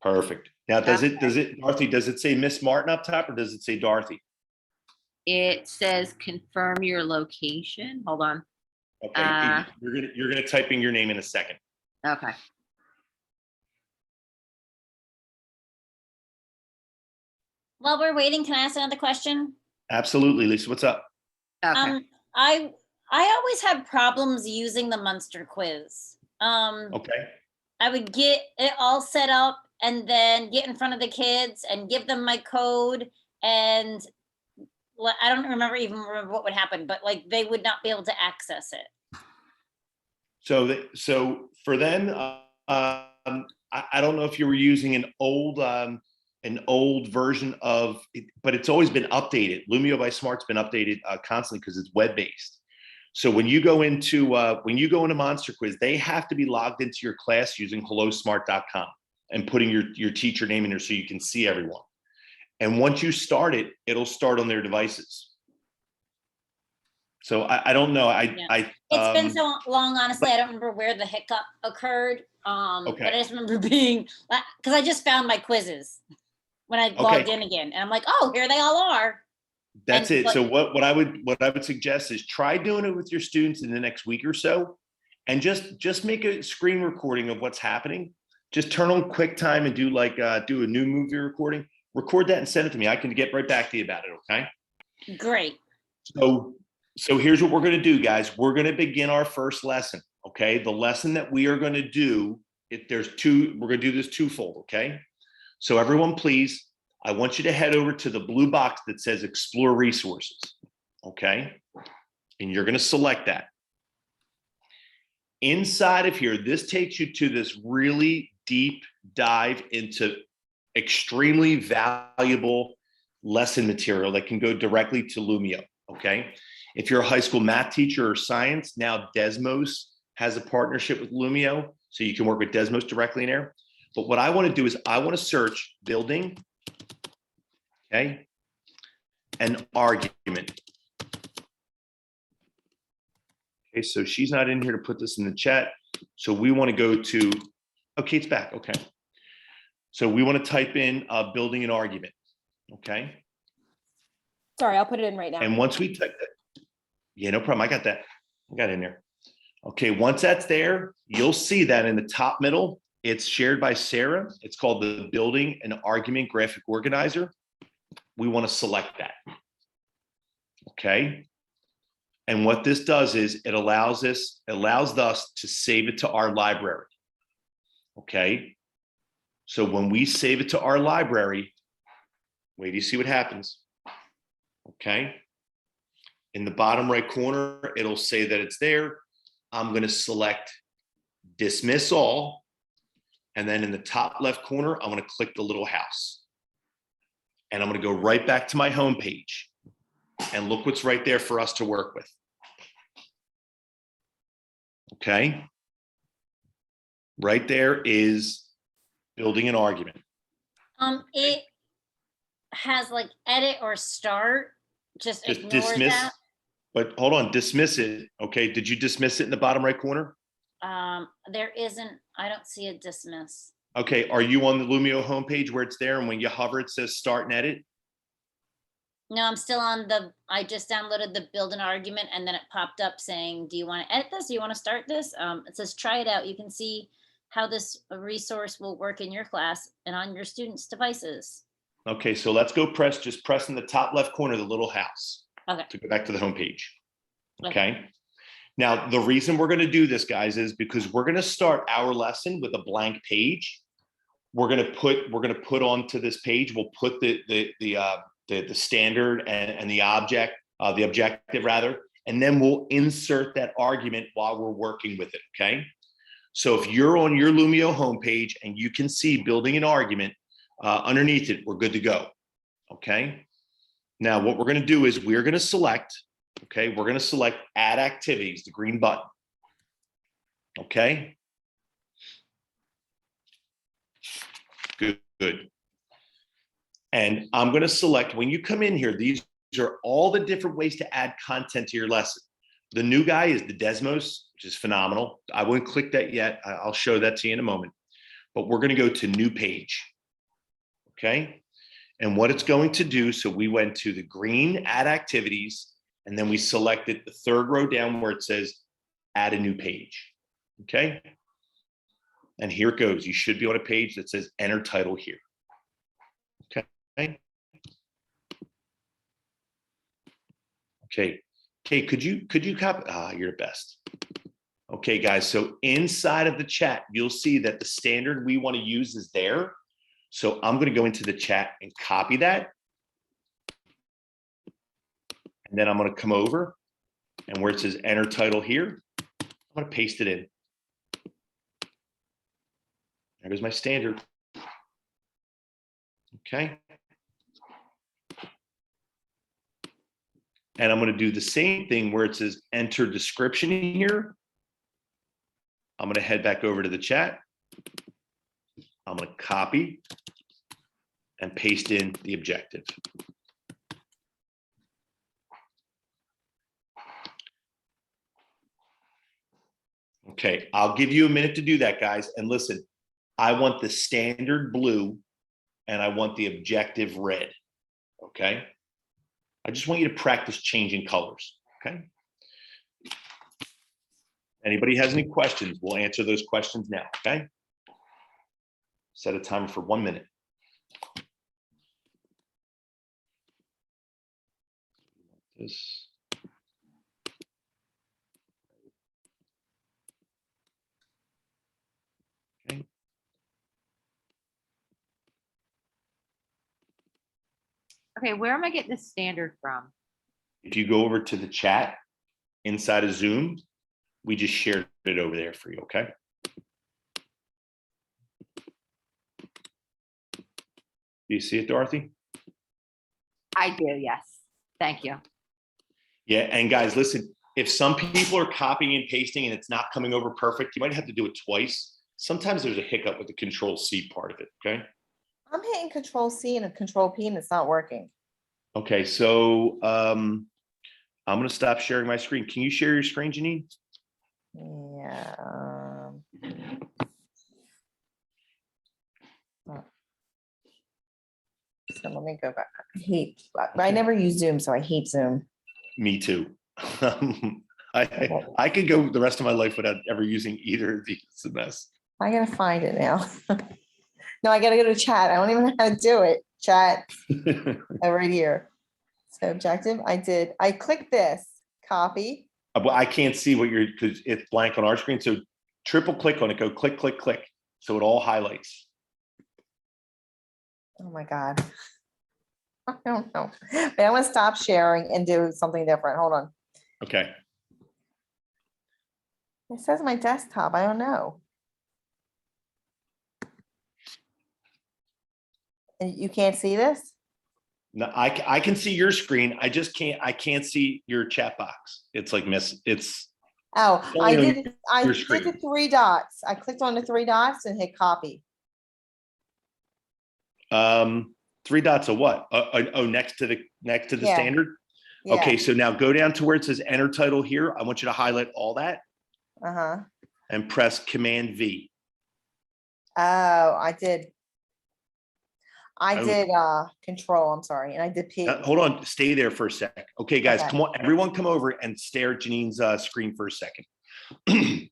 Perfect. Now, Okay. Dorothy, does it say Miss Martin up top or does it say Dorothy? It says confirm your location. Hold on. Okay, you're gonna type in your name in a second. Okay. While we're waiting, can I ask another question? Absolutely, Lisa, what's up? Okay. I always had problems using the Munster quiz. Okay, I would get it all set up and then get in front of the kids and give them my code, and I don't remember what would happen, but like they would not be able to access it. so for them, I don't know if you were using an old version of it, but it's always been updated. Lumio by Smart's been updated constantly because it's web-based. So when you go into Monster Quiz, they have to be logged into your class using hellosmart.com and putting your teacher name in there so you can see everyone. And once you start it, it'll start on their devices. So I don't know. It's been so long, honestly, I don't remember where the hiccup occurred. Okay. But I just remember being, because I just found my quizzes when I logged in again, and I'm like, oh, here they all are. That's it. So what I would suggest is try doing it with your students in the next week or so, and just make a screen recording of what's happening. Just turn on QuickTime and do a new movie recording. Record that and send it to me. I can get right back to you about it. Okay. Great. So here's what we're going to do, guys. We're going to begin our first lesson. Okay. The lesson that we are going to do, we're going to do this twofold. Okay. So everyone, please, I want you to head over to the blue box that says Explore Resources. Okay. And you're going to select that. inside of here, this takes you to this really deep dive into extremely valuable lesson material that can go directly to Lumio, okay? If you're a high school math teacher or science, now Desmos has a partnership with Lumio, so you can work with Desmos directly in there. But what I want to do is I want to search building, okay, and argument. Okay, so she's not in here to put this in the chat. So we want to go to, oh, Kate's back, okay. So we want to type in building an argument, okay? Sorry, I'll put it in right now. And once we type that, yeah, no problem, I got that. I got it in there. Okay, once that's there, you'll see that in the top middle, it's shared by Sarah. It's called the Building an Argument Graphic Organizer. We want to select that, okay? And what this does is it allows us to save it to our library, okay? So when we save it to our library, wait, do you see what happens? Okay. In the bottom right corner, it'll say that it's there. I'm going to select dismiss all. And then in the top left corner, I'm going to click the little house. And I'm going to go right back to my home page. And look what's right there for us to work with. Okay. Right there is building an argument. It has like edit or start, just ignore dismiss, that. but hold on, dismiss it. Okay, did you dismiss it in the bottom right corner? There isn't, I don't see a dismiss. Okay, are you on the Lumio homepage where it's there and when you hover, it says start and edit? No, I'm still on I just downloaded the build an argument and then it popped up saying, do you want to edit this? Do you want to start this? It says, try it out. You can see how this resource will work in your class and on your students' devices. Okay, so let's go just press in the top left corner, the little house. Okay. To go back to the homepage. Okay. Now, the reason we're going to do this, guys, is because we're going to start our lesson with a blank page. We're going to put onto this page, we'll put the standard and the objective rather, and then we'll insert that argument while we're working with it, okay? So if you're on your Lumio homepage and you can see building an argument underneath it, we're good to go, okay? Now, what we're going to do is we're going to select, okay? We're going to select add activities, the green button, okay? Good. And I'm going to select, when you come in here, these are all the different ways to add content to your lesson. The new guy is the Desmos, which is phenomenal. I wouldn't click that yet. I'll show that to you in a moment. But we're going to go to new page. Okay. And what it's going to do, so we went to the green add activities, and then we selected the third row down where it says add a new page. Okay. And here it goes. You should be on a page that says enter title here. Okay. Okay. Okay, could you copy? You're the best. Okay, guys, so inside of the chat, you'll see that the standard we want to use is there. So I'm going to go into the chat and copy that. And then I'm going to come over and where it says enter title here, I'm going to paste it in. There goes my standard. Okay. And I'm going to do the same thing where it says enter description here. I'm going to head back over to the chat. I'm going to copy and paste in the objective. Okay, I'll give you a minute to do that, guys. And listen, I want the standard blue and I want the objective red. Okay. I just want you to practice changing colors, okay? Anybody has any questions, we'll answer those questions now, okay? Set a timer for 1 minute. This. Okay. Okay, where am I getting this standard from? If you go over to the chat inside of Zoom, we just shared it over there for you, okay? Do you see it, Dorothy? I do, yes. Thank you. Yeah, and guys, listen, if some people are copying and pasting and it's not coming over perfect, you might have to do it twice. Sometimes there's a hiccup with the Control C part of it, okay? I'm hitting Control C and a Control P and it's not working. Okay, so I'm gonna stop sharing my screen. Can you share your screen, Janine? Yeah. So let me go back. I never use Zoom, so I hate Zoom. Me too. I could go the rest of my life without ever using either of these. It's a mess. I gotta find it now. No, I gotta go to chat. I don't even know how to do it. Chat right here. So objective, I clicked this, copy. Well, I can't see what you're, because it's blank on our screen. So triple click on it, go click, click, click. So it all highlights. Oh my God. I don't know. But I'm gonna stop sharing and do something different. Hold on. Okay. It says my desktop. I don't know. And you can't see this? No, I can see your screen. I can't see your chat box. It's like it's Oh, only on I your did screen. the 3 dots. I clicked on the 3 dots and hit copy. 3 dots of what? Oh, next to the Yeah. standard. Yeah. Okay, so now go down to where it says enter title here. I want you to highlight all that Uh-huh. and press Command V. Oh, I did control, I'm sorry, and I did P. Hold on, stay there for a sec. Okay, guys, Okay. come on, everyone come over and stare at Janine's screen for a second.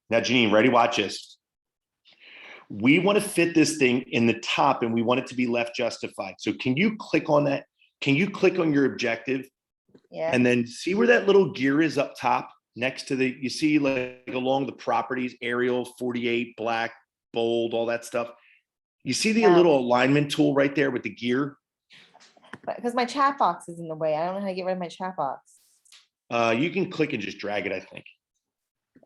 Now, Janine, ready? Watch this. We want to fit this thing in the top and we want it to be left justified. So can you click on that? Can you click on your objective Yeah. and then see where that little gear is up top next to you see like along the properties, Arial, 48, black, bold, all that stuff. You see the Yeah. little alignment tool right there with the gear? Because my chat box is in the way. I don't know how to get rid of my chat box. You can click and just drag it, I think.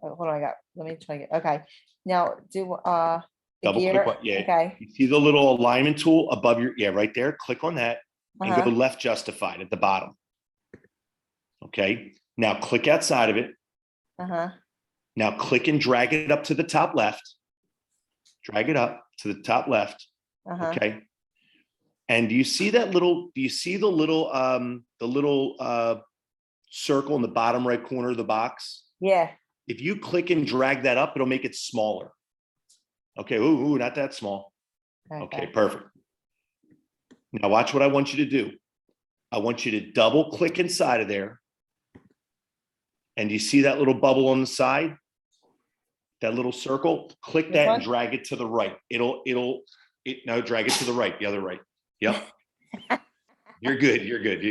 Oh, hold on, let me try it. Okay. Now do the Double gear. click, yeah. Okay. You see the little alignment tool above right there. Click on that and go Uh-huh. left justified at the bottom. Okay. Now click outside of it. Uh-huh. Now click and drag it up to the top left. Drag it up to the top left. Uh-huh. Okay. And do you see the little circle in the bottom right corner of the box? Yeah. If you click and drag that up, it'll make it smaller. Okay. Ooh, not that small. Okay, perfect. Now watch what I want you to do. I want you to double click inside of there. And you see that little bubble on the side? That little circle? Click that and drag it to the right. No, drag it to the right, the other right. Yep. You're good. You're good.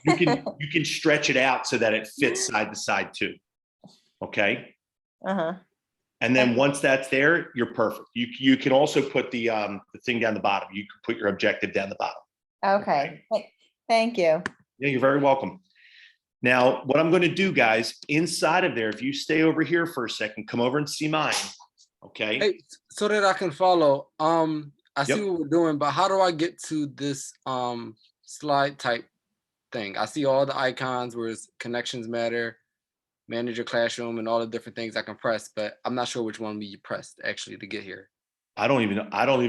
You can stretch it out so that it fits side to side too. Okay. Uh-huh. And then once that's there, you're perfect. You can also put the thing down the bottom. You can put your objective down the bottom. Okay. Thank you. Yeah, you're very welcome. Now, what I'm going to do, guys, inside of there, if you stay over here for a second, come over and see mine. Okay. Hey, so that I can follow. I see Yep. what we're doing, but how do I get to this slide type thing? I see all the icons where it's connections matter, manage your classroom, and all the different things I can press, but I'm not sure which one we pressed actually to get here. I don't even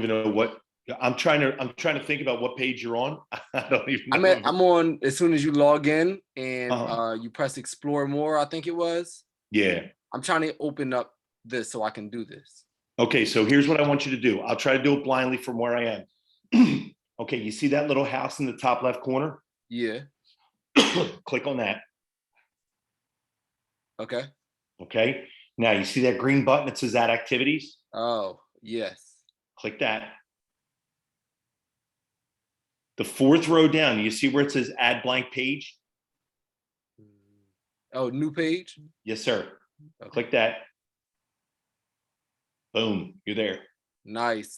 know what I'm trying to think about what page you're on. I don't even know. I'm on as soon as you log in and you press explore more, I think it was. Yeah. I'm trying to open up this so I can do this. Okay, so here's what I want you to do. I'll try to do it blindly from where I am. Okay, you see that little house in the top left corner? Yeah. Click on that. Okay. Okay. Now you see that green button that says add activities? Oh, yes. Click that. The 4th row down, you see where it says add blank page? Oh, new page? Yes, sir. Okay. Click that. Boom, you're there. Nice.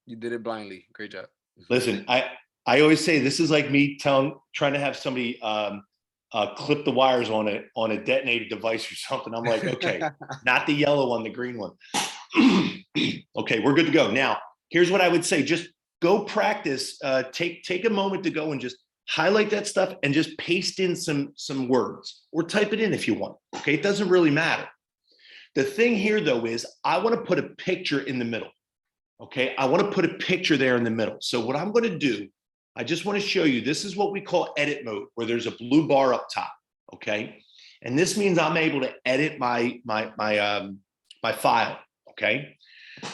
You did it blindly. Great job. Listen, I always say this is like me trying to have somebody clip the wires on a detonated device or something. I'm like, okay, not the yellow one, the green one. Okay, we're good to go. Now, here's what I would say. Just go practice. Take a moment to go and just highlight that stuff and just paste in some words or type it in if you want. Okay, it doesn't really matter. The thing here though is I want to put a picture in the middle. Okay, I want to put a picture there in the middle. So what I'm going to do, I just want to show you, this is what we call edit mode, where there's a blue bar up top. Okay, and this means I'm able to edit my file. Okay,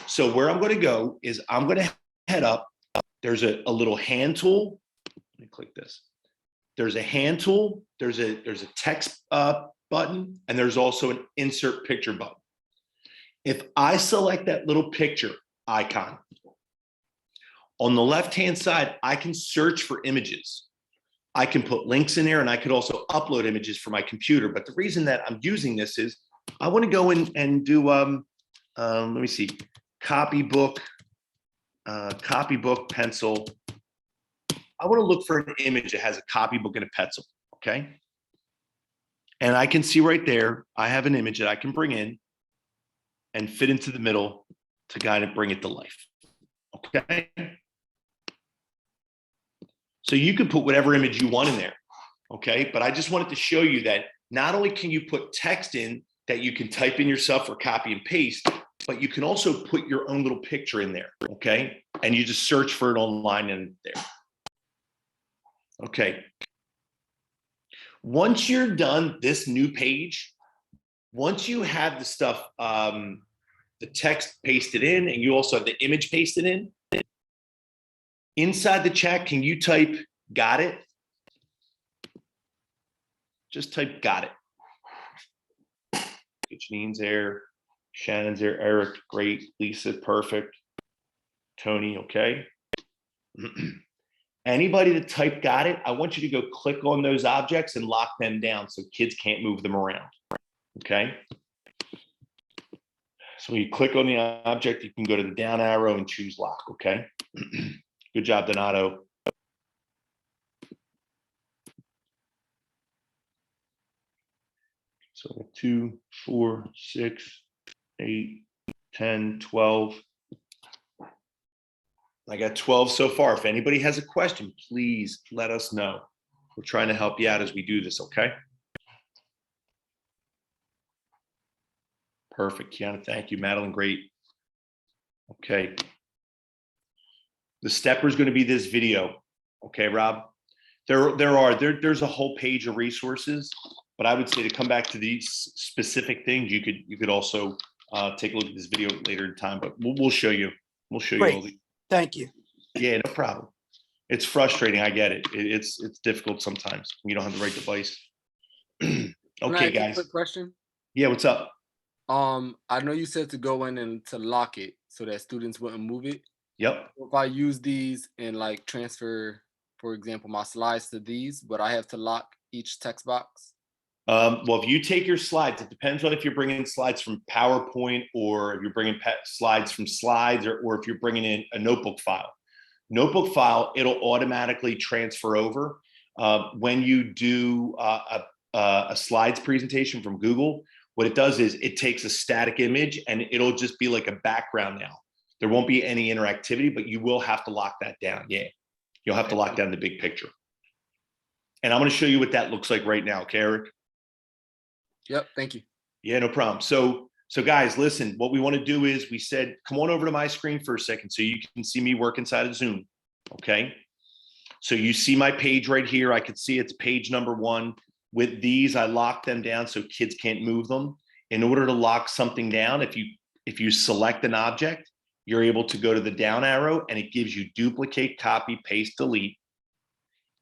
so where I'm going to go is I'm going to head up. There's a little hand tool. Let me click this. There's a hand tool. There's a text button, and there's also an insert picture button. If I select that little picture icon, on the left-hand side, I can search for images. I can put links in there, and I could also upload images from my computer. But the reason that I'm using this is I want to go in and do, let me see, copybook pencil. I want to look for an image that has a copybook and a pencil, okay? And I can see right there, I have an image that I can bring in and fit into the middle to kind of bring it to life, okay? So you can put whatever image you want in there, okay? But I just wanted to show you that not only can you put text in that you can type in yourself or copy and paste, but you can also put your own little picture in there, okay? And you just search for it online and there. Okay. Once you're done this new page, once you have the stuff, the text pasted in, and you also have the image pasted in, inside the chat, can you type "got it"? Just type "got it." Janine's there, Shannon's there, Eric, great, Lisa, perfect, Tony, okay. Anybody that type "got it," I want you to go click on those objects and lock them down so kids can't move them around, okay? So when you click on the object, you can go to the down arrow and choose lock, okay? Good job, Donato. So 2, 4, 6, 8, 10, 12. I got 12 so far. If anybody has a question, please let us know. We're trying to help you out as we do this, okay? Perfect, Kiana, thank you. Madeline, great. Okay. The stepper is going to be this video. Okay, Rob? There's a whole page of resources, but I would say to come back to these specific things, you could also take a look at this video later in time, but we'll show you. We'll show you all the. Thank you. Yeah, no problem. It's frustrating. I get it. It's difficult sometimes when you don't have the right device. Okay, guys. Quick question. Yeah, what's up? I know you said to go in and to lock it so that students wouldn't move it. Yep. If I use these and like transfer, for example, my slides to these, but I have to lock each text box. Well, if you take your slides, it depends on if you're bringing slides from PowerPoint or if you're bringing slides from slides or if you're bringing in a notebook file. Notebook file, it'll automatically transfer over. When you do a slides presentation from Google, what it does is it takes a static image and it'll just be like a background now. There won't be any interactivity, but you will have to lock that down. Yeah, you'll have to lock down the big picture. And I'm going to show you what that looks like right now, okay, Eric? Yep, thank you. Yeah, no problem. So guys, listen, what we want to do is we said, come on over to my screen for a second so you can see me work inside of Zoom, okay? So you see my page right here. I could see it's page number 1. With these, I lock them down so kids can't move them. In order to lock something down, if you select an object, you're able to go to the down arrow and it gives you duplicate, copy, paste, delete,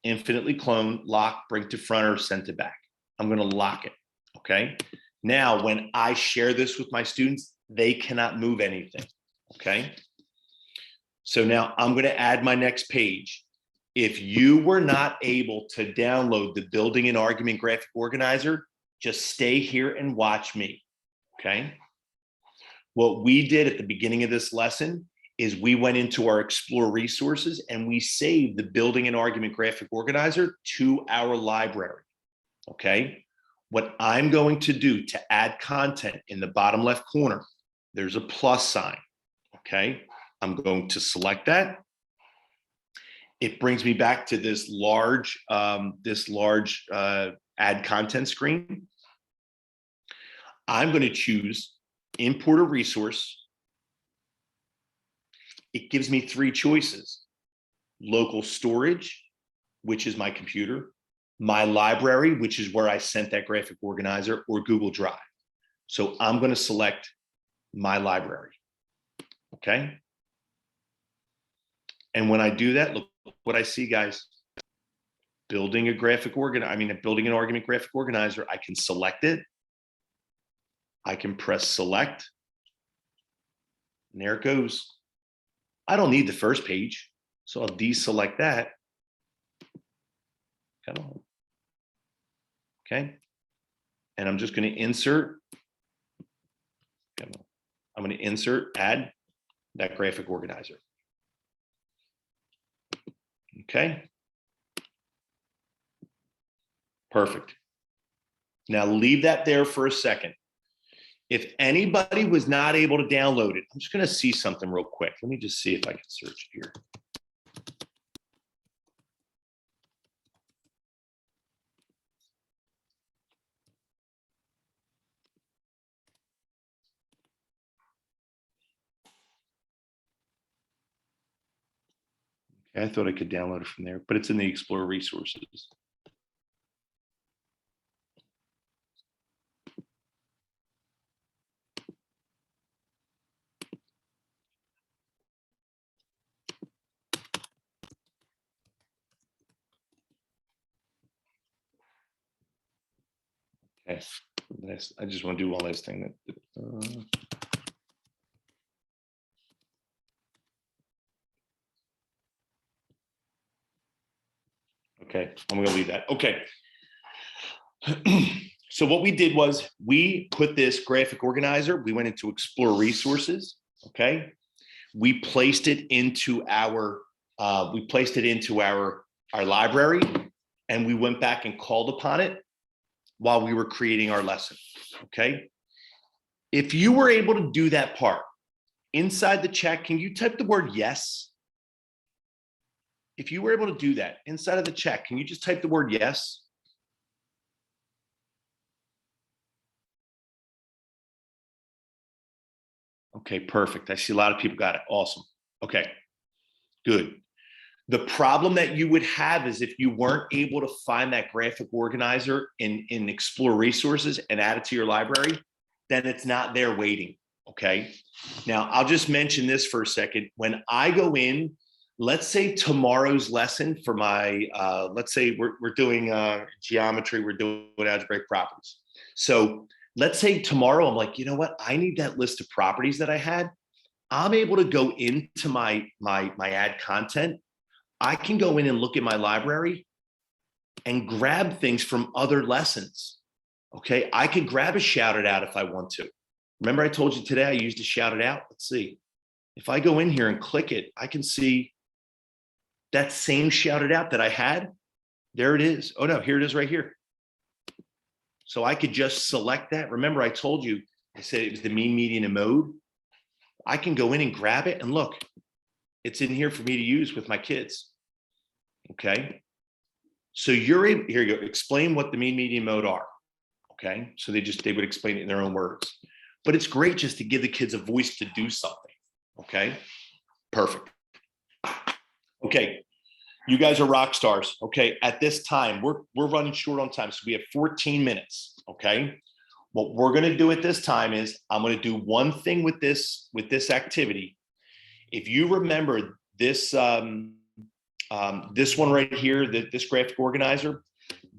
infinitely clone, lock, bring to front, or send to back. I'm going to lock it. Okay. Now, when I share this with my students, they cannot move anything. Okay. So now I'm going to add my next page. If you were not able to download the building and argument graphic organizer, just stay here and watch me. Okay. What we did at the beginning of this lesson is we went into our Explore resources and we saved the building and argument graphic organizer to our library. okay? What I'm going to do to add content in the bottom left corner, there's a plus sign, okay? I'm going to select that. It brings me back to this large add content screen. I'm going to choose import a resource. It gives me 3 choices: local storage, which is my computer, my library, which is where I sent that graphic organizer, or Google Drive. So I'm going to select my library. Okay. And when I do that, look what I see, guys. Building a graphic building an argument graphic organizer. I can select it. I can press select. And there it goes. I don't need the first page, so I'll deselect that. Come on. Okay. And I'm just going to insert. Come on. I'm going to insert, add that graphic organizer. Okay. Perfect. Now leave that there for a second. If anybody was not able to download it, I'm just going to see something real quick. Let me just see if I can search here. Okay, I thought I could download it from there, but it's in the Explore resources. Okay, I just want to do one last thing. Okay, I'm going to leave that. Okay. So what we did was we put this graphic organizer, we went into Explore Resources. Okay. We placed it into our library, and we went back and called upon it while we were creating our lesson. Okay. If you were able to do that part inside the chat, can you type the word yes? If you were able to do that inside of the chat, can you just type the word yes? Okay, perfect. I see a lot of people got it. Awesome. Okay, good. The problem that you would have is if you weren't able to find that graphic organizer in Explore Resources and add it to your library, then it's not there waiting. Okay. Now, I'll just mention this for a second. When I go in, let's say tomorrow's lesson for my, let's say we're doing geometry, we're doing algebraic properties. So let's say tomorrow I'm like, you know what? I need that list of properties that I had. I'm able to go into my add content. I can go in and look at my library and grab things from other lessons. Okay, I could grab a shout it out if I want to. Remember I told you today I used a shout it out? Let's see. If I go in here and click it, I can see that same shout it out that I had. There it is. Oh no, here it is right here. So I could just select that. Remember I told you, I said it was the mean, median, and mode. I can go in and grab it and look, it's in here for me to use with my kids. Okay. So you're able, here you go, explain what the mean, median, mode are. Okay. So they would explain it in their own words, but it's great just to give the kids a voice to do something. Okay. Perfect. Okay. You guys are rock stars. Okay. At this time, we're running short on time. So we have 14 minutes. Okay. What we're going to do at this time is I'm going to do one thing with this activity. If you remember this, this one right here, this graphic organizer,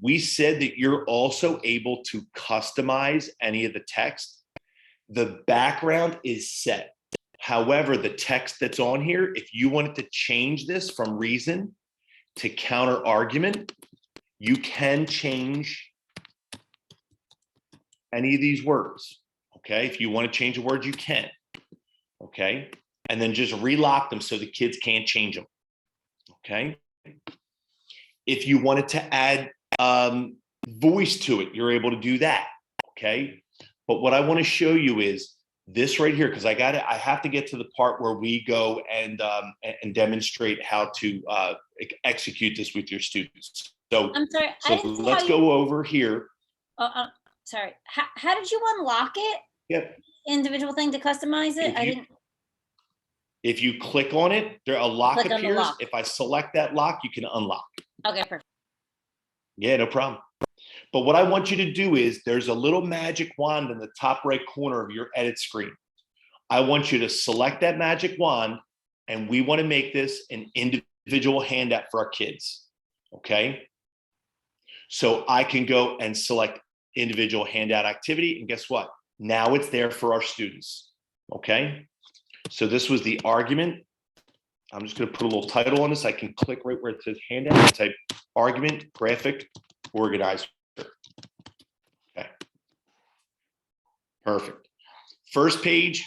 we said that you're also able to customize any of the text. The background is set. However, the text that's on here, if you wanted to change this from reason to counter argument, you can change any of these words. Okay. If you want to change a word, you can. Okay. And then just relock them so the kids can't change them. Okay. If you wanted to add voice to it, you're able to do that, okay? But what I want to show you is this right here, because I have to get to the part where we go and demonstrate how to execute this with your students. So, I'm sorry. I so didn't see let's how you- go over here. Oh, sorry. How did you unlock it? Yep. Individual thing to customize it? I didn't. If you click on it, there a lock Click on the appears. lock. If I select that lock, you can unlock. Okay, perfect. Yeah, no problem. But what I want you to do is there's a little magic wand in the top right corner of your edit screen. I want you to select that magic wand, and we want to make this an individual handout for our kids. Okay. So I can go and select individual handout activity, and guess what? Now it's there for our students. Okay. So this was the argument. I'm just going to put a little title on this. I can click right where it says handout and type argument, graphic, organizer. Okay. Perfect. First page,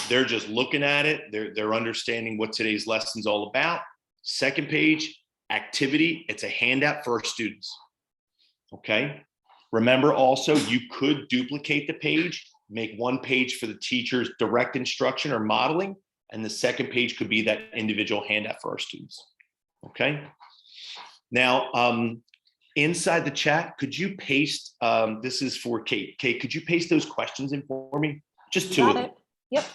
they're just looking at it. They're understanding what today's lesson's all about. Second page, activity. It's a handout for our students. Okay. Remember also, you could duplicate the page, make one page for the teacher's direct instruction or modeling, and the second page could be that individual handout for our students. Okay. Now, inside the chat, could you paste, this is for Kate. Kate, could you paste those questions in for me? Just two of them. Yep.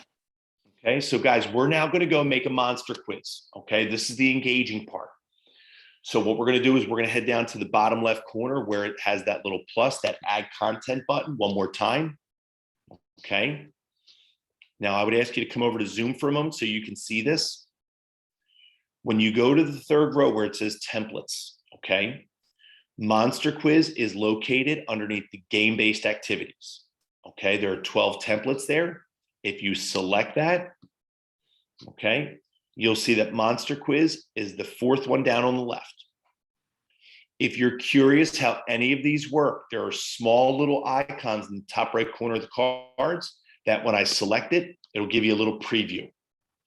Okay, so guys, we're now going to go make a monster quiz. Okay, this is the engaging part. So what we're going to do is we're going to head down to the bottom left corner where it has that little plus, that add content button one more time. Okay. Now I would ask you to come over to Zoom for a moment so you can see this. When you go to the third row where it says templates, okay, Monster Quiz is located underneath the game-based activities. Okay, there are 12 templates there. If you select that, okay, you'll see that Monster Quiz is the fourth one down on the left. If you're curious how any of these work, there are small little icons in the top right corner of the cards that when I select it, it'll give you a little preview,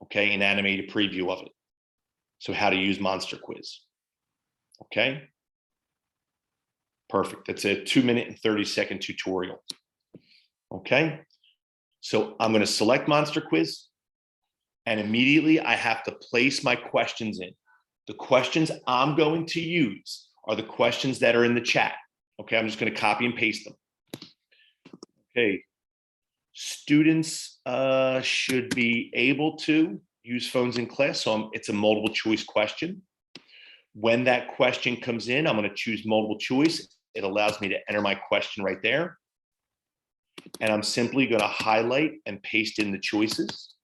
okay, an animated preview of it. So how to use Monster Quiz, okay? Perfect. That's a 2-minute and 30-second tutorial. Okay. So I'm going to select Monster Quiz, and immediately I have to place my questions in. The questions I'm going to use are the questions that are in the chat. Okay. I'm just going to copy and paste them. Okay. Students should be able to use phones in class. So it's a multiple choice question. When that question comes in, I'm going to choose multiple choice. It allows me to enter my question right there. And I'm simply going to highlight and paste in the choices.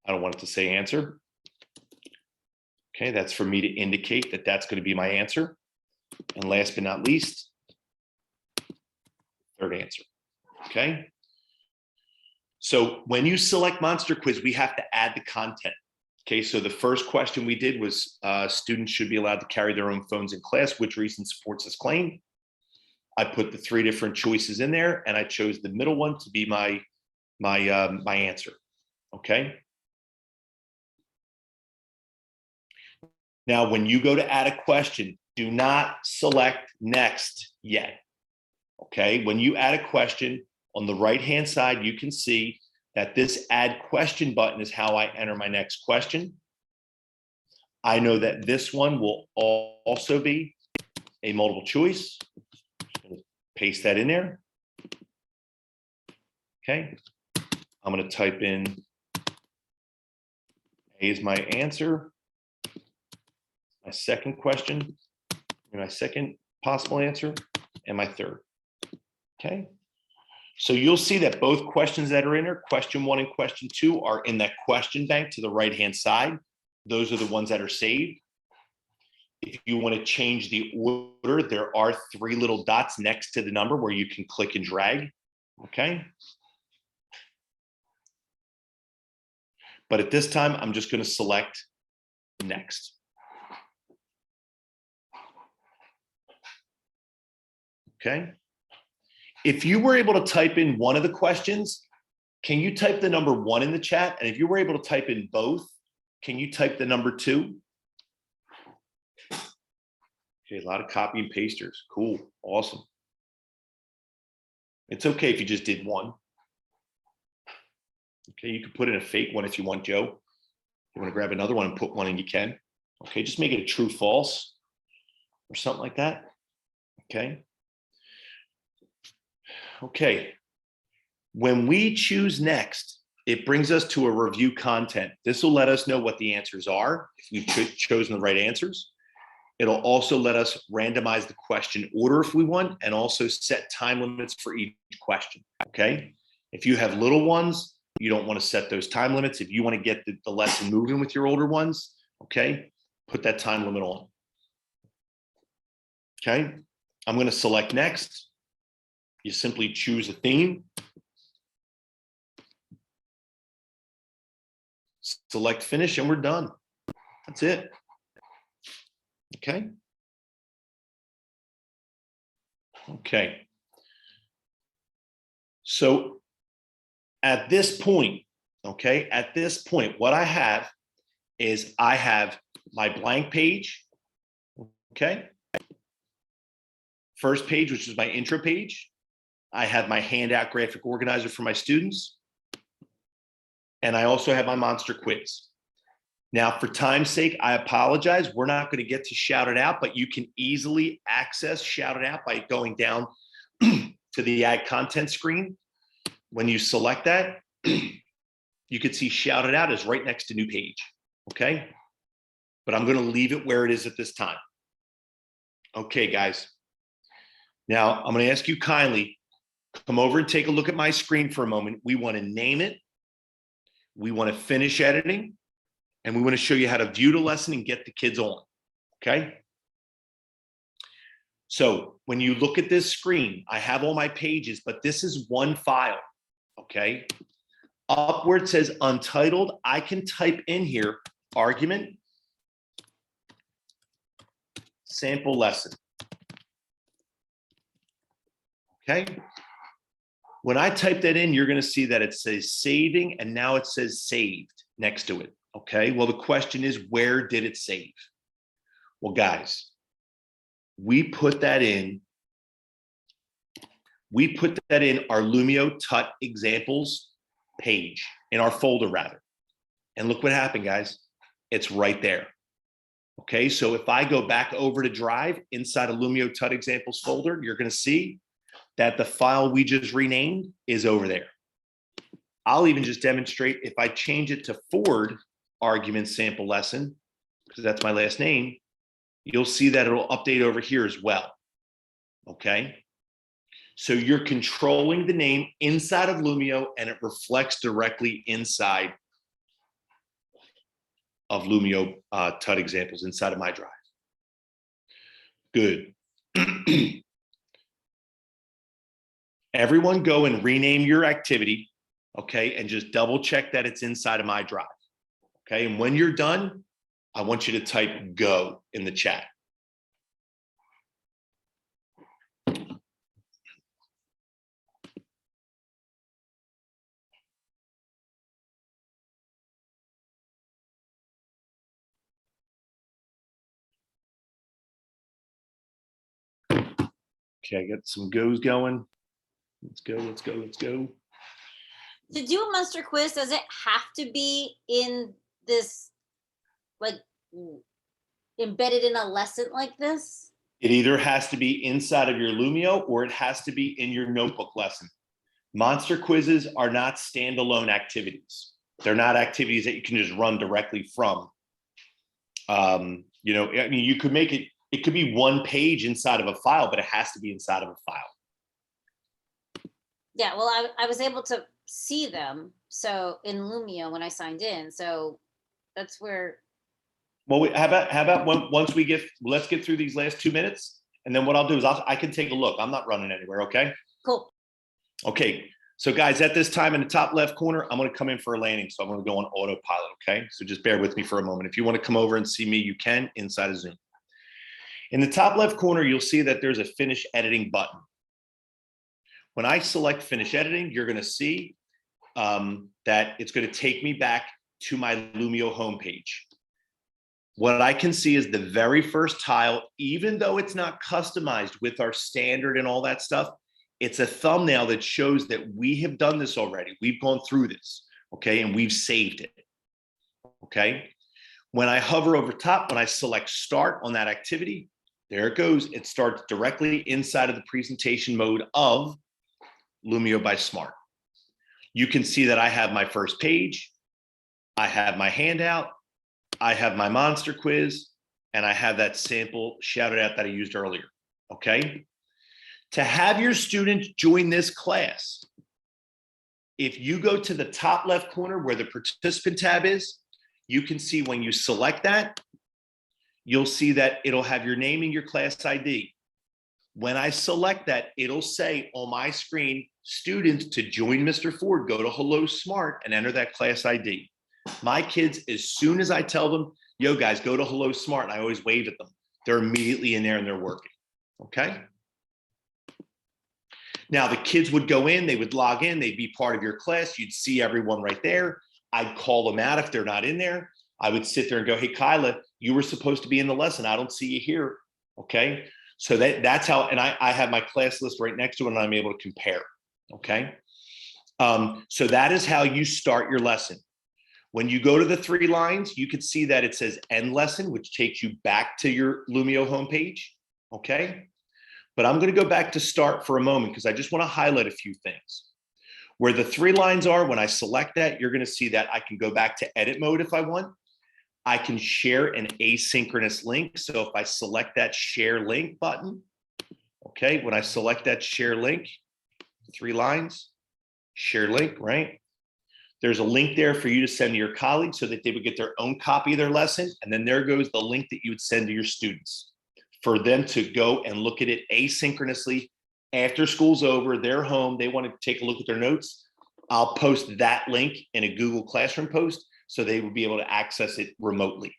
I don't want it to say answer. Okay, that's for me to indicate that that's going to be my answer. And last but not least, third answer. Okay. So when you select Monster Quiz, we have to add the content. Okay, so the first question we did was students should be allowed to carry their own phones in class. Which reason supports this claim? I put the 3 different choices in there, and I chose the middle one to be my answer. Okay. Now, when you go to add a question, do not select next yet. Okay, when you add a question on the right-hand side, you can see that this add question button is how I enter my next question. I know that this one will also be a multiple choice. Paste that in there. Okay. I'm going to type in A is my answer. My second question, my second possible answer, and my third. Okay. So you'll see that both questions that are in there, question 1 and question 2, are in that question bank to the right-hand side. Those are the ones that are saved. If you want to change the order, there are 3 little dots next to the number where you can click and drag. Okay. But at this time, I'm just going to select next. Okay. If you were able to type in one of the questions, can you type the number 1 in the chat? And if you were able to type in both, can you type the number 2? Okay, a lot of copy and pasters. Cool, awesome. It's okay if you just did one. Okay, you can put in a fake one if you want, Joe. You want to grab another one and put one in, you can. Okay, just make it a true false or something like that. Okay. Okay. When we choose next, it brings us to a review content. This will let us know what the answers are if we've chosen the right answers. It'll also let us randomize the question order if we want, and also set time limits for each question. Okay. If you have little ones, you don't want to set those time limits. If you want to get the lesson moving with your older ones, okay, put that time limit on. Okay, I'm going to select next. You simply choose a theme. Select finish and we're done. That's it. Okay. Okay. So at this point, okay, at this point, what I have is I have my blank page, okay? First page, which is my intro page. I have my handout graphic organizer for my students. And I also have my monster quiz. Now, for time's sake, I apologize. We're not going to get to shout it out, but you can easily access shout it out by going down to the add content screen. When you select that, you can see shout it out is right next to new page, okay? But I'm going to leave it where it is at this time. Okay, guys. Now, I'm going to ask you kindly, come over and take a look at my screen for a moment. We want to name it. We want to finish editing. And we want to show you how to view the lesson and get the kids on, okay? So when you look at this screen, I have all my pages, but this is one file, okay? Up where it says untitled, I can type in here, argument, sample lesson, okay? When I type that in, you're going to see that it says saving, and now it says saved next to it, okay? Well, the question is, where did it save? Well, guys, we put that in our Lumio Tut examples page, in our folder rather. And look what happened, guys. It's right there. Okay, so if I go back over to Drive inside a Lumio Tut examples folder, you're going to see that the file we just renamed is over there. I'll even just demonstrate if I change it to Ford argument sample lesson, because that's my last name, you'll see that it'll update over here as well. Okay. So you're controlling the name inside of Lumio and it reflects directly inside of Lumio Tut examples inside of my Drive. Good. Everyone go and rename your activity, okay, and just double check that it's inside of my Drive, okay? And when you're done, I want you to type go in the chat. Okay, I got some goes going. Let's go, let's go, let's go. To do a monster quiz, does it have to be in this, like, embedded in a lesson like this? It either has to be inside of your Lumio or it has to be in your notebook lesson. Monster quizzes are not standalone activities. They're not activities that you can just run directly from. You know, I mean, you could make it, it could be one page inside of a file, but it has to be inside of a file. Yeah, well, I was able to see them, so in Lumio when I signed in, so that's where. Well, how about once we get, let's get through these last 2 minutes, and then what I'll do is I can take a look. I'm not running anywhere, okay? Cool. Okay, so guys, at this time in the top left corner, I'm going to come in for a landing, so I'm going to go on autopilot, okay? So just bear with me for a moment. If you want to come over and see me, you can inside of Zoom. In the top left corner, you'll see that there's a finish editing button. When I select finish editing, you're going to see that it's going to take me back to my Lumio homepage. What I can see is the very first tile, even though it's not customized with our standard and all that stuff, it's a thumbnail that shows that we have done this already. We've gone through this, okay? And we've saved it, okay? When I hover over top, when I select start on that activity, there it goes. It starts directly inside of the presentation mode of Lumio by Smart. You can see that I have my first page, I have my handout, I have my monster quiz, and I have that sample shouted out that I used earlier, okay? To have your students join this class, if you go to the top left corner where the participant tab is, you can see when you select that, you'll see that it'll have your name and your class ID. When I select that, it'll say on my screen, students to join Mr. Ford, go to Hello Smart and enter that class ID. My kids, as soon as I tell them, yo guys, go to Hello Smart, and I always wave at them, they're immediately in there and they're working, okay? Now the kids would go in, they would log in, they'd be part of your class, you'd see everyone right there. I'd call them out if they're not in there. I would sit there and go, hey, Kyla, you were supposed to be in the lesson. I don't see you here, okay? So that's how, and I have my class list right next to it and I'm able to compare, okay? So that is how you start your lesson. When you go to the 3 lines, you can see that it says end lesson, which takes you back to your Lumio homepage, okay? But I'm gonna go back to start for a moment because I just wanna highlight a few things. Where the 3 lines are, when I select that, you're gonna see that I can go back to edit mode if I want. I can share an asynchronous link. So if I select that share link button, okay, when I select that share link, 3 lines, share link, right? There's a link there for you to send to your colleagues so that they would get their own copy of their lesson. And then there goes the link that you would send to your students for them to go and look at it asynchronously. After school's over, they're home, they want to take a look at their notes. I'll post that link in a Google Classroom post so they would be able to access it remotely,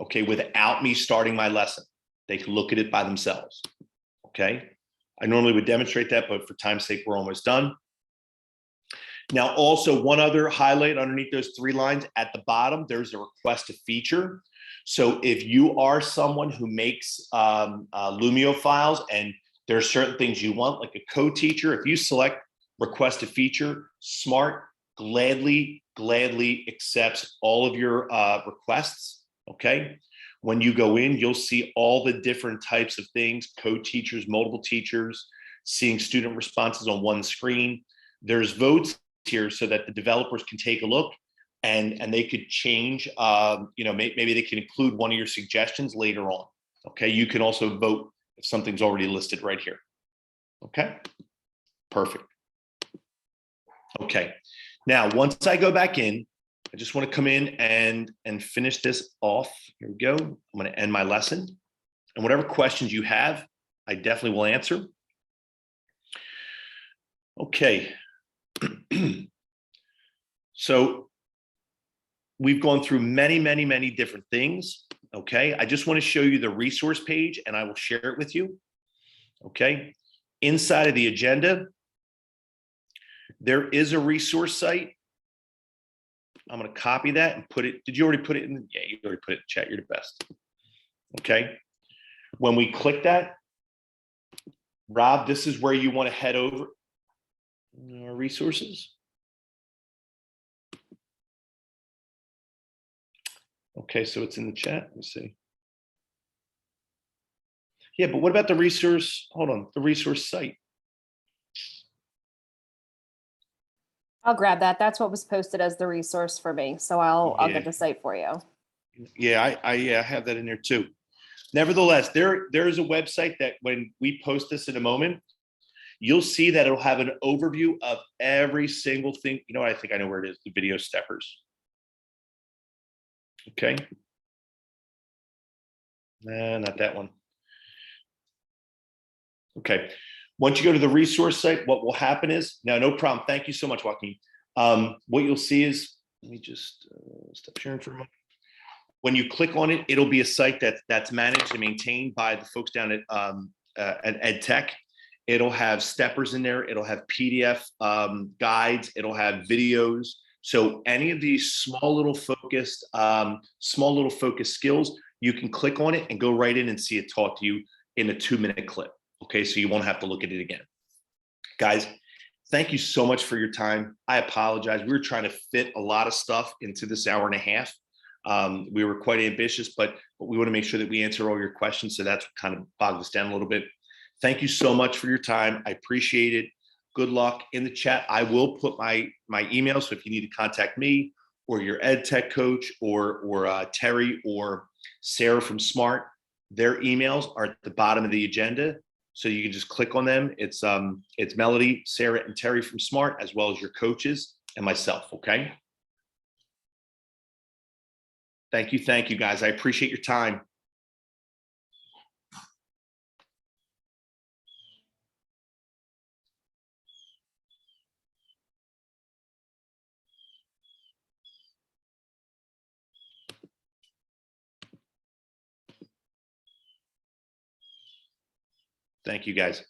okay, without me starting my lesson. They can look at it by themselves, okay? I normally would demonstrate that, but for time's sake, we're almost done. Now, also one other highlight underneath those 3 lines at the bottom, there's a request a feature. So if you are someone who makes Lumio files and there are certain things you want, like a co-teacher, if you select request a feature, Smart gladly accepts all of your requests, okay? When you go in, you'll see all the different types of things, co-teachers, multiple teachers, seeing student responses on one screen. There's votes here so that the developers can take a look and they could change, maybe they can include one of your suggestions later on, okay? You can also vote if something's already listed right here, okay? Perfect. Okay, now once I go back in, I just want to come in and finish this off. Here we go. I'm going to end my lesson. And whatever questions you have, I definitely will answer. Okay. So we've gone through many different things. Okay. I just want to show you the resource page and I will share it with you. Okay. Inside of the agenda, there is a resource site. I'm going to copy that and put it. Did you already put it in? Yeah, you already put it in chat. You're the best. Okay. When we click that, Rob, this is where you want to head over. Resources. Okay, so it's in the chat. Let me see. Yeah, but what about the resource? Hold on, the resource site. I'll grab that. That's what was posted as the resource for me. So I'll get the site for you. Yeah, I have that in there too. Nevertheless, there is a website that when we post this in a moment, you'll see that it'll have an overview of every single thing. You know what? I think I know where it is, the video steppers. Okay. Nah, not that one. Okay. Once you go to the resource site, what will happen is, now, no problem. Thank you so much, Joaquin. What you'll see is, let me just stop sharing for a moment. When you click on it, it'll be a site that's managed and maintained by the folks down at EdTech. It'll have steppers in there. It'll have PDF guides. It'll have videos. So any of these small little focused skills, you can click on it and go right in and see it taught to you in a 2-minute clip. Okay, so you won't have to look at it again. Guys, thank you so much for your time. I apologize. We were trying to fit a lot of stuff into this hour and a half. We were quite ambitious, but we want to make sure that we answer all your questions. So that's what kind of bogged us down a little bit. Thank you so much for your time. I appreciate it. Good luck in the chat. I will put my email. So if you need to contact me or your ed tech coach or Terry or Sarah from Smart, their emails are at the bottom of the agenda. So you can just click on them. It's Melody, Sarah, and Terry from Smart, as well as your coaches and myself. Okay. Thank you, guys. I appreciate your time. Thank you, guys.